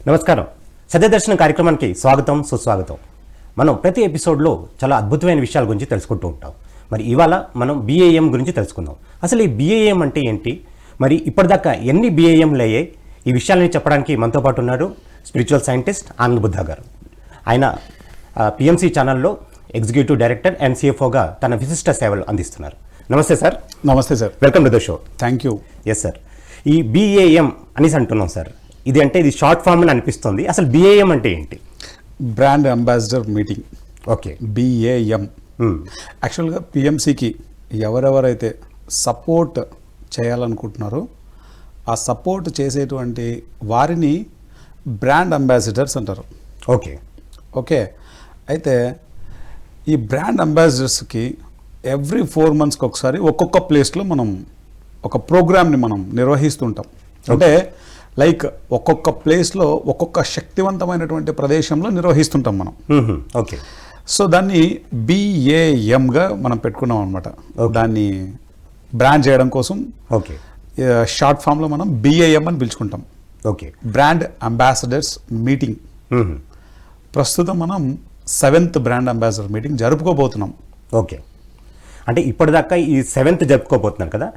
నమస్కారం. సత్యదర్శనం కార్యక్రమానికి స్వాగతం, సుస్వాగతం. మనం ప్రతి ఎపిసోడ్లో చాలా అద్భుతమైన విషయాల గురించి తెలుసుకుంటూ ఉంటాం. మరి ఇవాళ మనం BAM గురించి తెలుసుకుందాం. అసలు ఈ BAM అంటే ఏంటి, మరి ఇప్పటిదాకా ఎన్ని BAMలు అయ్యాయి, ఈ విషయాలని చెప్పడానికి మనతో పాటు ఉన్నారు స్పిరిచువల్ సైంటిస్ట్ ఆనంద్ బుద్ధా గారు. ఆయన PMC ఛానల్లో ఎగ్జిక్యూటివ్ డైరెక్టర్ అండ్ CFOగా తన విశిష్ట సేవలు అందిస్తున్నారు. నమస్తే సార్. నమస్తే sir. Welcome to the show. Thank you. Yes sir. ఈ BAM అనేసి అంటున్నాం సార్, ఇది షార్ట్ ఫామ్ అని అనిపిస్తుంది. అసలు BAM అంటే ఏంటి? Brand ambassador meeting. Okay. BAM యాక్చువల్గా PMCకి ఎవరెవరైతే సపోర్ట్ చేయాలనుకుంటున్నారో ఆ సపోర్ట్ చేసేటువంటి వారిని బ్రాండ్ అంబాసిడర్స్ అంటారు. ఓకే. ఓకే. అయితే ఈ బ్రాండ్ అంబాసిడర్స్కి ఎవ్రీ 4 monthsకి ఒకసారి ఒక్కొక్క ప్లేస్లో మనం ఒక ప్రోగ్రామ్ని మనం నిర్వహిస్తుంటాం. అంటే లైక్ ఒక్కొక్క ప్లేస్లో ఒక్కొక్క శక్తివంతమైనటువంటి ప్రదేశంలో నిర్వహిస్తుంటాం మనం. ఓకే. సో దాన్ని BAMగా మనం పెట్టుకున్నాం అనమాట. దాన్ని బ్రాండ్ చేయడం కోసం ఓకే షార్ట్ ఫామ్లో మనం BAM అని పిలుచుకుంటాం. ఓకే. Brand ambassadors meeting. ప్రస్తుతం మనం 7th బ్రాండ్ అంబాసిడర్ మీటింగ్ జరుపుకోబోతున్నాం. ఓకే. అంటే ఇప్పటిదాకా ఈ 7th జరుపుకోబోతున్నారు కదా.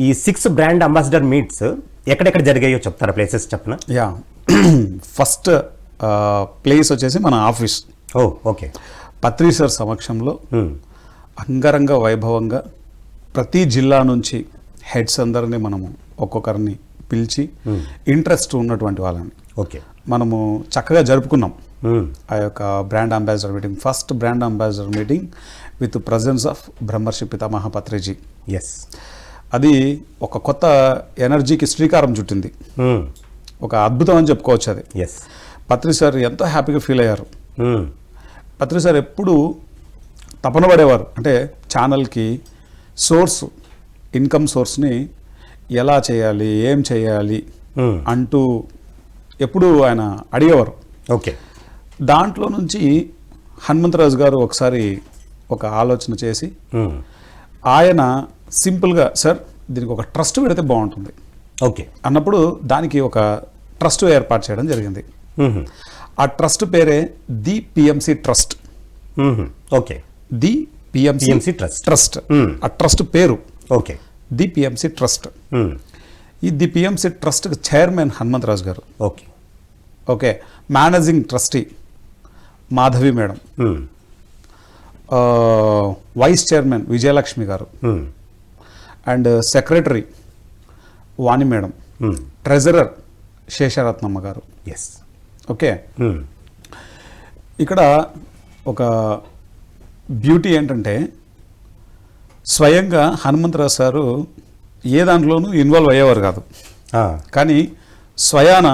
ఈ 6 బ్రాండ్ అంబాసిడర్ మీట్స్ ఎక్కడెక్కడ జరిగాయో చెప్తారా? ప్లేసెస్ చెప్పనా? యా. ఫస్ట్ ప్లేస్ వచ్చేసి మన ఆఫీస్. ఓకే. పత్రి సార్ సమక్షంలో అంగరంగ వైభవంగా ప్రతి జిల్లా నుంచి హెడ్స్ అందరినీ మనము ఒక్కొక్కరిని పిలిచి ఇంట్రెస్ట్ ఉన్నటువంటి వాళ్ళని ఓకే మనము చక్కగా జరుపుకున్నాం. ఆ యొక్క brand ambassador meeting, first brand ambassador meeting with presence of బ్రహ్మర్షి పితామహ పత్రిజీ. ఎస్. అది ఒక కొత్త ఎనర్జీకి శ్రీకారం చుట్టింది. ఒక అద్భుతం అని చెప్పుకోవచ్చు అది. ఎస్. పత్రి సార్ ఎంతో హ్యాపీగా ఫీల్ అయ్యారు. పత్రి సార్ ఎప్పుడు తపన పడేవారు అంటే ఛానల్కి ఇన్కమ్ సోర్స్ని ఎలా చేయాలి, ఏం చేయాలి అంటూ ఎప్పుడు ఆయన అడిగేవారు. ఓకే. దాంట్లో నుంచి హనుమంతరాజు గారు ఒకసారి ఒక ఆలోచన చేసి ఆయన సింపుల్గా సార్ దీనికి ఒక ట్రస్ట్ పెడితే బాగుంటుంది ఓకే అన్నప్పుడు దానికి ఒక ట్రస్ట్ ఏర్పాటు చేయడం జరిగింది. ఆ ట్రస్ట్ పేరే the PMC trust. Okay. The PMC trust. ఆ ట్రస్ట్ పేరు ఓకే ది PMC ట్రస్ట్. ఈ the PMC trust chairman Hanumantharaju garu. Okay. Okay. Managing trustee Madhavi madam. Vice chairman Vijayalakshmi garu. And secretary Vani madam. Treasurer Sesharatnamma garu. Yes. Okay. ఇక్కడ ఒక బ్యూటీ ఏంటంటే స్వయంగా Hanumantharao sir ఏ దాంట్లోనూ involve అయ్యేవారు కాదు, కానీ స్వయాన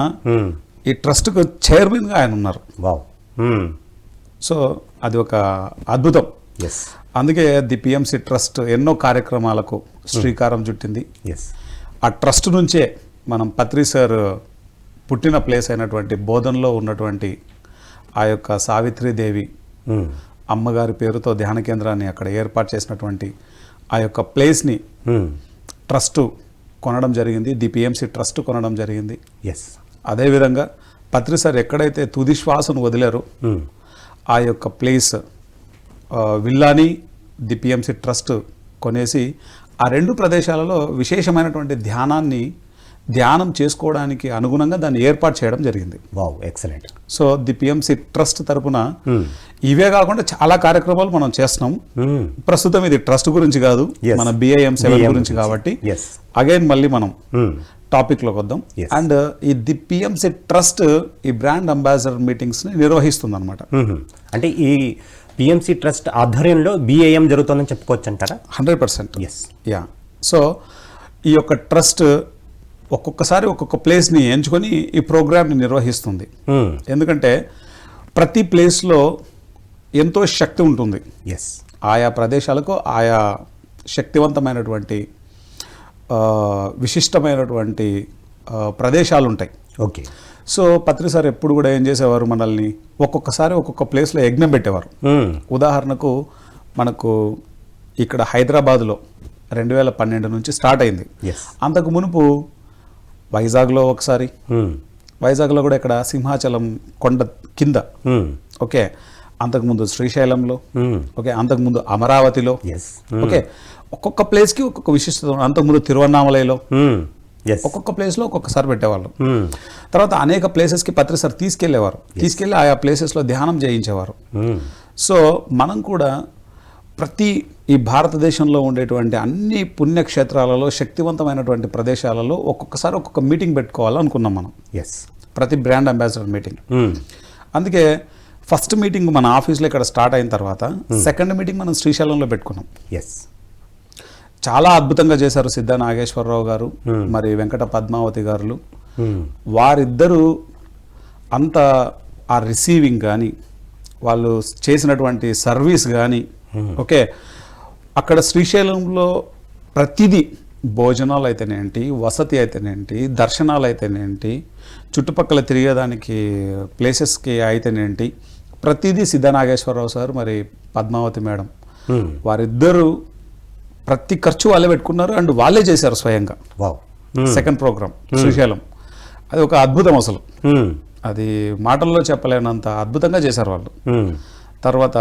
ఈ ట్రస్ట్కు చైర్మన్గా ఆయన ఉన్నారు. వావ్. సో అది ఒక అద్భుతం. ఎస్. అందుకే ది PMC ట్రస్ట్ ఎన్నో కార్యక్రమాలకు శ్రీకారం చుట్టింది. ఎస్. ఆ ట్రస్ట్ నుంచే మనం పత్రి సార్ పుట్టిన ప్లేస్ అయినటువంటి బోధనలో ఉన్నటువంటి ఆ యొక్క సావిత్రీదేవి అమ్మగారి పేరుతో ధ్యాన కేంద్రాన్ని అక్కడ ఏర్పాటు చేసినటువంటి ఆ యొక్క ప్లేస్ని ట్రస్ట్ కొనడం జరిగింది. ది PMC ట్రస్ట్ కొనడం జరిగింది. ఎస్. అదేవిధంగా పత్రి సార్ ఎక్కడైతే తుది శ్వాసను వదిలారో ఆ యొక్క ప్లేస్ విల్లాని ది PMC ట్రస్ట్ కొనేసి ఆ 2 ప్రదేశాలలో విశేషమైనటువంటి ధ్యానం చేసుకోవడానికి అనుగుణంగా దాన్ని ఏర్పాటు చేయడం జరిగింది. Wow, excellent. So the PMC trust తరపున ఇవే కాకుండా చాలా కార్యక్రమాలు మనం చేస్తున్నాం. ప్రస్తుతం ఇది ట్రస్ట్ గురించి కాదు, మన BAM 7 గురించి కాబట్టి అగైన్ మళ్ళీ మనం టాపిక్లోకి వద్దాం. అండ్ ఈ ది PMC ట్రస్ట్ ఈ బ్రాండ్ అంబాసిడర్ మీటింగ్స్ని నిర్వహిస్తుంది అనమాట. అంటే ఈ PMC ట్రస్ట్ ఆధ్వర్యంలో BAM జరుగుతుందని చెప్పుకోవచ్చు అంటారా? 100%. ఎస్. యా. సో ఈ యొక్క ట్రస్ట్ ఒక్కొక్కసారి ఒక్కొక్క ప్లేస్ని ఎంచుకొని ఈ ప్రోగ్రామ్ని నిర్వహిస్తుంది. ఎందుకంటే ప్రతి ప్లేస్లో ఎంతో శక్తి ఉంటుంది. ఎస్. ఆయా ప్రదేశాలకు ఆయా శక్తివంతమైనటువంటి విశిష్టమైనటువంటి ప్రదేశాలు ఉంటాయి. ఓకే. సో పత్రి సార్ ఎప్పుడు కూడా ఏం చేసేవారు, మనల్ని ఒక్కొక్కసారి ఒక్కొక్క ప్లేస్లో యజ్ఞం పెట్టేవారు. ఉదాహరణకు మనకు ఇక్కడ హైదరాబాద్లో 2012 నుంచి స్టార్ట్ అయింది. అంతకు మునుపు వైజాగ్లో ఒకసారి, వైజాగ్లో కూడా ఇక్కడ సింహాచలం కొండ కింద, ఓకే, అంతకుముందు శ్రీశైలంలో, ఓకే, అంతకుముందు అమరావతిలో, ఓకే, ఒక్కొక్క ప్లేస్కి ఒక్కొక్క విశిష్టత. అంతకుముందు తిరువన్నామలైలో ఒక్కొక్క ప్లేస్లో ఒక్కొక్కసారి పెట్టేవాళ్ళు. తర్వాత అనేక ప్లేసెస్కి పత్రి సార్ తీసుకెళ్ళి ఆయా ప్లేసెస్లో ధ్యానం చేయించేవారు. సో మనం కూడా ప్రతి ఈ భారతదేశంలో ఉండేటువంటి అన్ని పుణ్యక్షేత్రాలలో, శక్తివంతమైనటువంటి ప్రదేశాలలో ఒక్కొక్కసారి ఒక్కొక్క మీటింగ్ పెట్టుకోవాలనుకున్నాం మనం. ప్రతి బ్రాండ్ అంబాసిడర్ మీటింగ్. అందుకే ఫస్ట్ మీటింగ్ మన ఆఫీస్లో ఇక్కడ స్టార్ట్ అయిన తర్వాత సెకండ్ మీటింగ్ మనం శ్రీశైలంలో పెట్టుకున్నాం. చాలా అద్భుతంగా చేశారు సిద్ధ నాగేశ్వరరావు గారు, మరి వెంకట పద్మావతి గారు. వారిద్దరూ అంత ఆ రిసీవింగ్ కానీ, వాళ్ళు చేసినటువంటి సర్వీస్ కానీ, ఓకే, అక్కడ శ్రీశైలంలో ప్రతిదీ, భోజనాలు అయితేనేంటి, వసతి అయితేనేంటి, దర్శనాలు అయితేనేంటి, చుట్టుపక్కల తిరిగేదానికి ప్లేసెస్కి అయితేనేంటి, ప్రతిదీ సిద్ధ నాగేశ్వరరావు సార్ మరి పద్మావతి మేడం వారిద్దరూ ప్రతి ఖర్చు వాళ్ళే పెట్టుకున్నారు అండ్ వాళ్ళే చేశారు స్వయంగా. సెకండ్ ప్రోగ్రామ్ శ్రీశైలం, అది ఒక అద్భుతం అసలు. అది మాటల్లో చెప్పలేనంత అద్భుతంగా చేశారు వాళ్ళు. తర్వాత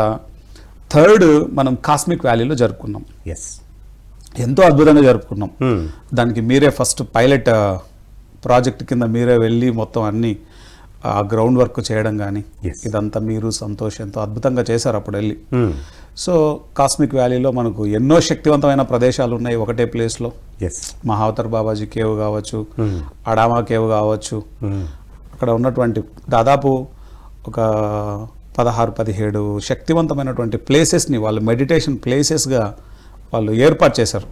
థర్డ్ మనం కాస్మిక్ వ్యాలీలో జరుపుకున్నాం. ఎంతో అద్భుతంగా జరుపుకున్నాం. దానికి మీరే ఫస్ట్ పైలట్ ప్రాజెక్ట్ కింద మీరే వెళ్ళి మొత్తం అన్ని ఆ గ్రౌండ్ వర్క్ చేయడం కానీ, ఇదంతా మీరు సంతోష్ ఎంతో అద్భుతంగా చేశారు అప్పుడు వెళ్ళి. సో కాస్మిక్ వ్యాలీలో మనకు ఎన్నో శక్తివంతమైన ప్రదేశాలు ఉన్నాయి ఒకటే ప్లేస్లో. మహావతార్ బాబాజీ కేవ్ కావచ్చు, అడామా కేవ్ కావచ్చు, అక్కడ ఉన్నటువంటి దాదాపు ఒక 16-17 శక్తివంతమైనటువంటి ప్లేసెస్ని వాళ్ళు మెడిటేషన్ ప్లేసెస్గా వాళ్ళు ఏర్పాటు చేశారు.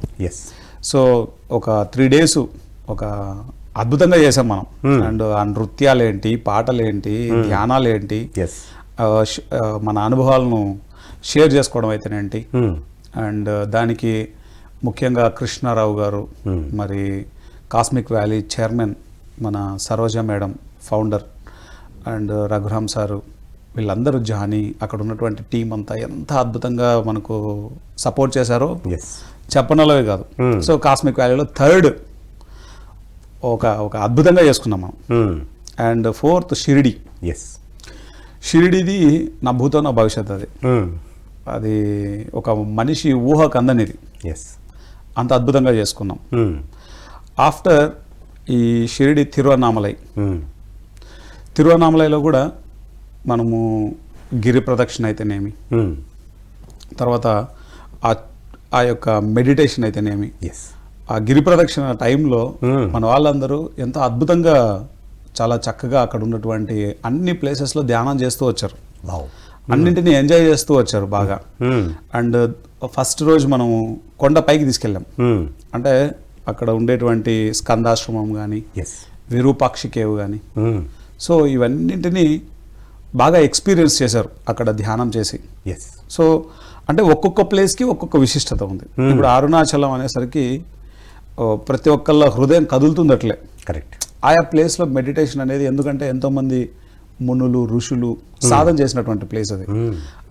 సో ఒక 3 days ఒక అద్భుతంగా చేసాం మనం. అండ్ ఆ నృత్యాలేంటి, పాటలేంటి, ధ్యానాలేంటి, మన అనుభవాలను షేర్ చేసుకోవడం అయితేనేంటి. అండ్ దానికి ముఖ్యంగా కృష్ణారావు గారు, మరి కాస్మిక్ వ్యాలీ చైర్మన్ మన Saroja madam founder, and Raghuram sir, వీళ్ళందరూ జాని, అక్కడ ఉన్నటువంటి టీం అంతా ఎంత అద్భుతంగా మనకు సపోర్ట్ చేశారో చెప్పనలవే కాదు. సో కాస్మిక్ వ్యాలీలో థర్డ్ ఒక అద్భుతంగా చేసుకున్నాం మనం. అండ్ ఫోర్త్ షిరిడిది నా భూతో నా భవిష్యత్. అది ఒక మనిషి ఊహకు అందనిది, అంత అద్భుతంగా చేసుకున్నాం. ఆఫ్టర్ ఈ షిరిడి తిరువన్నామలైలో కూడా మనము గిరి ప్రదక్షిణ అయితేనేమి, తర్వాత ఆ యొక్క మెడిటేషన్ అయితేనేమి, ఆ గిరి ప్రదక్షిణ టైంలో మన వాళ్ళందరూ ఎంతో అద్భుతంగా చాలా చక్కగా అక్కడ ఉన్నటువంటి అన్ని ప్లేసెస్లో ధ్యానం చేస్తూ వచ్చారు. అన్నింటినీ ఎంజాయ్ చేస్తూ వచ్చారు బాగా. అండ్ ఫస్ట్ రోజు మనం కొండ పైకి తీసుకెళ్ళాం. అంటే అక్కడ ఉండేటువంటి స్కందాశ్రమం కానీ, విరూపాక్షి కేవ్ కానీ, సో ఇవన్నింటినీ బాగా ఎక్స్పీరియన్స్ చేశారు అక్కడ ధ్యానం చేసి. సో అంటే ఒక్కొక్క ప్లేస్కి ఒక్కొక్క విశిష్టత ఉంది. ఇప్పుడు అరుణాచలం అనేసరికి ప్రతి ఒక్కళ్ళ హృదయం కదులుతుంది అట్లే. కరెక్ట్. ఆయా ప్లేస్లో మెడిటేషన్ అనేది, ఎందుకంటే ఎంతోమంది మునులు ఋషులు సాధన చేసినటువంటి ప్లేస్ అది.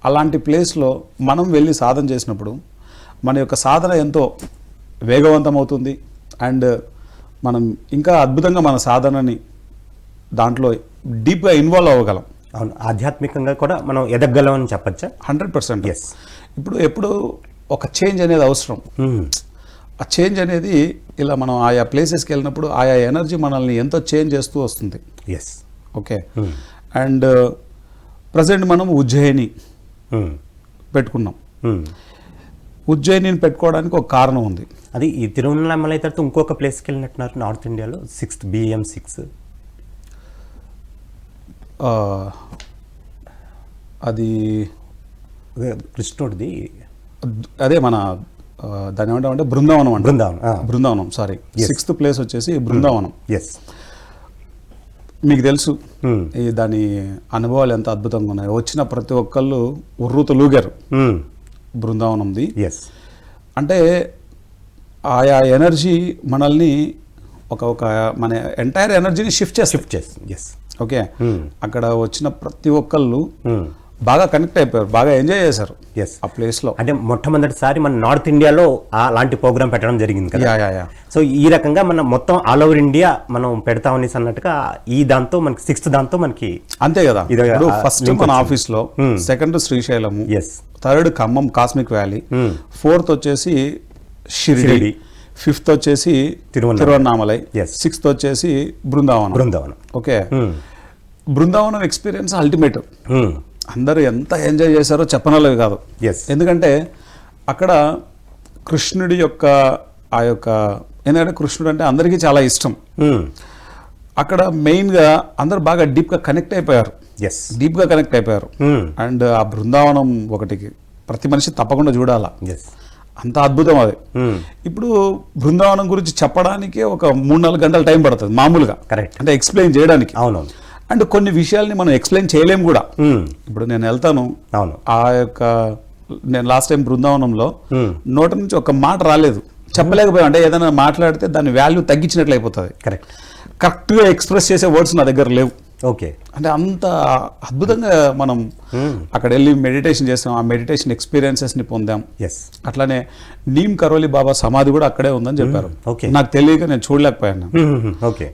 అలాంటి ప్లేస్లో మనం వెళ్ళి సాధన చేసినప్పుడు మన యొక్క సాధన ఎంతో వేగవంతం అవుతుంది. అండ్ మనం ఇంకా అద్భుతంగా మన సాధనని దాంట్లో డీప్గా ఇన్వాల్వ్ అవ్వగలం. అవును, ఆధ్యాత్మికంగా కూడా మనం ఎదగలం అని చెప్పచ్చా? 100%. ఎప్పుడు ఒక చేంజ్ అనేది అవసరం. ఆ చేంజ్ అనేది ఇలా మనం ఆయా ప్లేసెస్కి వెళ్ళినప్పుడు ఆయా ఎనర్జీ మనల్ని ఎంతో చేంజ్ చేస్తూ వస్తుంది. ఓకే. అండ్ ప్రజెంట్ మనం ఉజ్జయిని పెట్టుకున్నాం. ఉజ్జయినిని పెట్టుకోవడానికి ఒక కారణం ఉంది. అది ఈ తిరువన్నామలై తర్వాత ఇంకొక ప్లేస్కి వెళ్ళినట్టున్నారు నార్త్ ఇండియాలో, 6th BM6. అది కృష్ణుడిది, అదే మన దాని ఏమంటామంటే బృందావనం. సారీ, 6th ప్లేస్ వచ్చేసి బృందావనం. మీకు తెలుసు ఈ దాని అనుభవాలు ఎంత అద్భుతంగా ఉన్నాయి. వచ్చిన ప్రతి ఒక్కళ్ళు ఉర్రూతలూగారు బృందావనంది. అంటే ఆయా ఎనర్జీ మనల్ని ఒక మన ఎంటైర్ ఎనర్జీని షిఫ్ట్ చేస్తుంది. ఓకే. అక్కడ వచ్చిన ప్రతి ఒక్కళ్ళు బాగా కనెక్ట్ అయిపోయారు, బాగా ఎంజాయ్ చేశారు ఎస్ ఆ ప్లేస్లో. అంటే మొట్టమొదటిసారి మన నార్త్ ఇండియాలో అలాంటి ప్రోగ్రామ్ పెట్టడం జరిగింది కదా. సో ఈ రకంగా మనం మొత్తం ఆల్ ఓవర్ ఇండియా మనం పెడతామని అన్నట్టుగా ఈ దాంతో మనకి 6th దాంతో మనకి అంతే కదా. ఇప్పుడు ఫస్ట్ మన ఆఫీస్లో, second Srisailam, third Khammam cosmic valley, 4th వచ్చేసి షిరిడి, 5th వచ్చేసి తిరువన్నామలై, 6th వచ్చేసి Brindavanam. Okay, Brindavanam experience ultimate. అందరూ ఎంత ఎంజాయ్ చేశారో చెప్పనలేవి కాదు. ఎందుకంటే అక్కడ కృష్ణుడి యొక్క ఆ యొక్క, ఎందుకంటే కృష్ణుడు అంటే అందరికీ చాలా ఇష్టం. అక్కడ మెయిన్గా అందరూ బాగా డీప్గా కనెక్ట్ అయిపోయారు. అండ్ ఆ బృందావనం ఒకటికి ప్రతి మనిషి తప్పకుండా చూడాలా, అంత అద్భుతం అది. ఇప్పుడు బృందావనం గురించి చెప్పడానికే ఒక 3-4 గంటల టైం పడుతుంది మామూలుగా, కరెక్ట్, అంటే ఎక్స్ప్లెయిన్ చేయడానికి. అవునవును. అండ్ కొన్ని విషయాల్ని మనం ఎక్స్ప్లెయిన్ చేయలేము కూడా. ఇప్పుడు నేను వెళ్తాను, ఆ యొక్క నేను లాస్ట్ టైం బృందావనంలో నోటి నుంచి ఒక మాట రాలేదు, చెప్పలేకపోయాం. అంటే ఏదైనా మాట్లాడితే దాని వాల్యూ తగ్గించినట్లు అయిపోతుంది. కరెక్ట్గా ఎక్స్ప్రెస్ చేసే వర్డ్స్ నా దగ్గర లేవు. ఓకే, అంటే అంత అద్భుతంగా మనం అక్కడ వెళ్ళి మెడిటేషన్ చేసాం, ఆ మెడిటేషన్ ఎక్స్పీరియన్సెస్ని పొందాం. అట్లానే నీమ్ కరోలి బాబా సమాధి కూడా అక్కడే ఉందని చెప్పారు. నాకు తెలియక నేను చూడలేకపోయాను.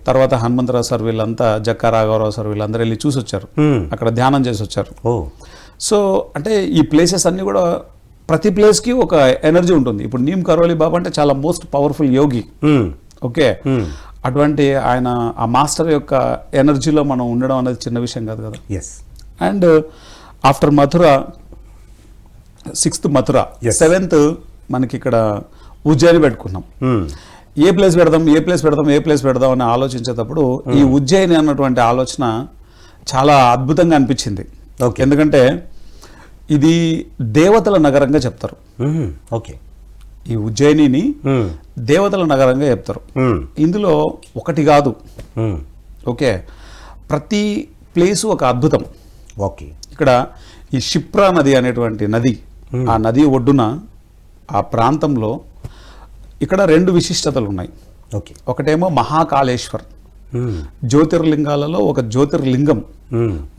తర్వాత హనుమంతరావు సార్ వీళ్ళంతా, జక్కా రాఘవరావు సార్ వీళ్ళందరూ వెళ్ళి చూసి వచ్చారు, అక్కడ ధ్యానం చేసి వచ్చారు. సో అంటే ఈ ప్లేసెస్ అన్ని కూడా ప్రతి ప్లేస్కి ఒక ఎనర్జీ ఉంటుంది. ఇప్పుడు నీమ్ కరోలి బాబా అంటే చాలా మోస్ట్ పవర్ఫుల్ యోగి. ఓకే, అటువంటి ఆయన ఆ మాస్టర్ యొక్క ఎనర్జీలో మనం ఉండడం అనేది చిన్న విషయం కాదు కదా. And after Mathura, 6th Mathura, 7th మనకి ఇక్కడ ఉజ్జయిని పెట్టుకున్నాం. ఏ ప్లేస్ పెడదాం అని ఆలోచించేటప్పుడు ఈ ఉజ్జయిని అన్నటువంటి ఆలోచన చాలా అద్భుతంగా అనిపించింది. ఎందుకంటే ఇది దేవతల నగరంగా చెప్తారు. ఓకే, ఈ ఉజ్జయినిని దేవతల నగరంగా చెప్తారు. ఇందులో ఒకటి కాదు, ఓకే, ప్రతి ప్లేసు ఒక అద్భుతం. ఓకే, ఇక్కడ ఈ క్షిప్రా నది అనేటువంటి నది, ఆ నది ఒడ్డున ఆ ప్రాంతంలో ఇక్కడ 2 విశిష్టతలు ఉన్నాయి. ఓకే, ఒకటేమో మహాకాళేశ్వర్, జ్యోతిర్లింగాలలో ఒక జ్యోతిర్లింగం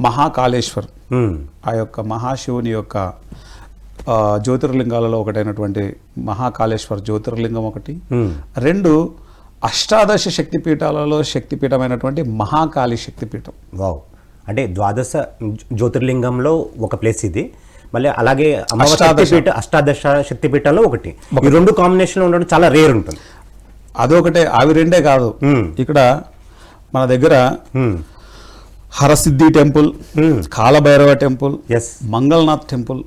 మహాకాళేశ్వర్. ఆ యొక్క మహాశివుని యొక్క జ్యోతిర్లింగాలలో ఒకటైనటువంటి మహాకాళేశ్వర్ జ్యోతిర్లింగం ఒకటి. 2 అష్టాదశ శక్తిపీఠాలలో శక్తిపీఠమైనటువంటి మహాకాళి శక్తిపీఠం. వావ్, అంటే 12 జ్యోతిర్లింగంలో ఒక ప్లేస్ ఇది. మళ్ళీ అలాగే అష్టాదశ శక్తిపీఠాల్లో ఒకటి. ఈ 2 కాంబినేషన్ ఉండడం చాలా రేర్ ఉంటుంది. అదొకటే, అవి 2 కాదు. ఇక్కడ మన దగ్గర Harsiddhi temple, Kalabhairava temple, Mangalnath temple.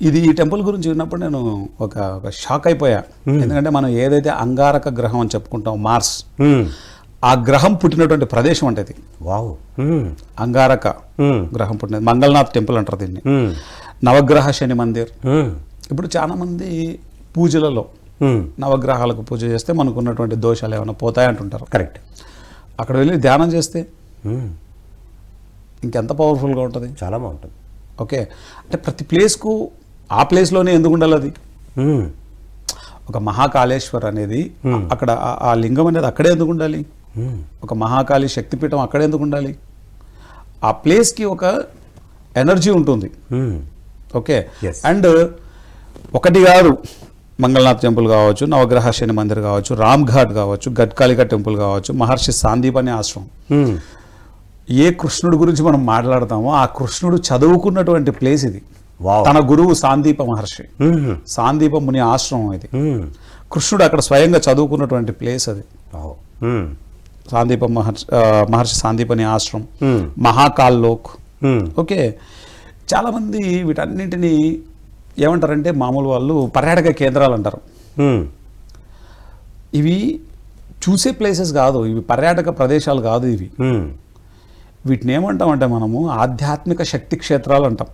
ఇది ఈ టెంపుల్ గురించి విన్నప్పుడు నేను ఒక షాక్ అయిపోయా. ఎందుకంటే మనం ఏదైతే అంగారక గ్రహం అని చెప్పుకుంటాం, మార్స్, ఆ గ్రహం పుట్టినటువంటి ప్రదేశం అంటే ఇది. వావ్, అంగారక గ్రహం పుట్టినది. మంగళనాథ్ టెంపుల్ అంటారు దీన్ని. నవగ్రహ శని మందిర్. ఇప్పుడు చాలా మంది పూజలలో నవగ్రహాలకు పూజ చేస్తే మనకు ఉన్నటువంటి దోషాలు ఏమైనా పోతాయంటుంటారు. కరెక్ట్. అక్కడ వెళ్ళి ధ్యానం చేస్తే ఇంకెంత పవర్ఫుల్గా ఉంటుంది, చాలా బాగుంటుంది. ఓకే, అంటే ప్రతి ప్లేస్కు ఆ ప్లేస్లోనే ఎందుకు ఉండాలి అది? ఒక మహాకాళేశ్వర్ అనేది అక్కడ ఆ లింగం అనేది అక్కడే ఎందుకు ఉండాలి? ఒక మహాకాళి శక్తిపీఠం అక్కడే ఎందుకు ఉండాలి? ఆ ప్లేస్కి ఒక ఎనర్జీ ఉంటుంది. ఓకే, అండ్ ఒకటి కాదు, మంగళనాథ్ టెంపుల్ కావచ్చు, నవగ్రహ శని మందిర్ కావచ్చు, రామ్ ఘాట్ కావచ్చు, గట్కాళిక టెంపుల్ కావచ్చు, మహర్షి సాందీపని ఆశ్రమం. ఏ కృష్ణుడి గురించి మనం మాట్లాడతామో ఆ కృష్ణుడు చదువుకున్నటువంటి ప్లేస్ ఇది. తన గురువు సాందీప మహర్షి, సాందీప ముని ఆశ్రమం ఇది. కృష్ణుడు అక్కడ స్వయంగా చదువుకున్నటువంటి ప్లేస్ అది. సాందీప మహర్షి సాందీపని ఆశ్రమం, మహాకాల్ లోక్. ఓకే, చాలామంది వీటన్నింటినీ ఏమంటారంటే మామూలు వాళ్ళు పర్యాటక కేంద్రాలు అంటారు. ఇవి చూసే ప్లేసెస్ కాదు, ఇవి పర్యాటక ప్రదేశాలు కాదు. ఇవి వీటిని ఏమంటామంటే మనము ఆధ్యాత్మిక శక్తి క్షేత్రాలు అంటాం.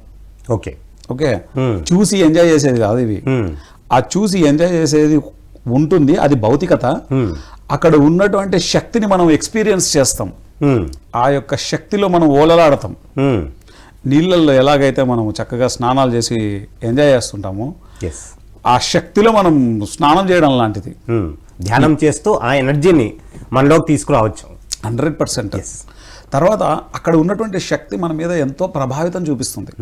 ఓకే ఓకే, చూసి ఎంజాయ్ చేసేది కాదు ఇవి. ఆ చూసి ఎంజాయ్ చేసేది ఉంటుంది, అది భౌతికత. అక్కడ ఉన్నటువంటి శక్తిని మనం ఎక్స్పీరియన్స్ చేస్తాం. ఆ యొక్క శక్తిలో మనం ఓలలాడతాం. నీళ్ళల్లో ఎలాగైతే మనం చక్కగా స్నానాలు చేసి ఎంజాయ్ చేస్తుంటామో, ఆ శక్తిలో మనం స్నానం చేయడం లాంటిది. ధ్యానం చేస్తూ ఆ ఎనర్జీని మనలోకి తీసుకురావచ్చు. 100%. తర్వాత అక్కడ ఉన్నటువంటి శక్తి మన మీద ఎంతో ప్రభావితం చూపిస్తుంది.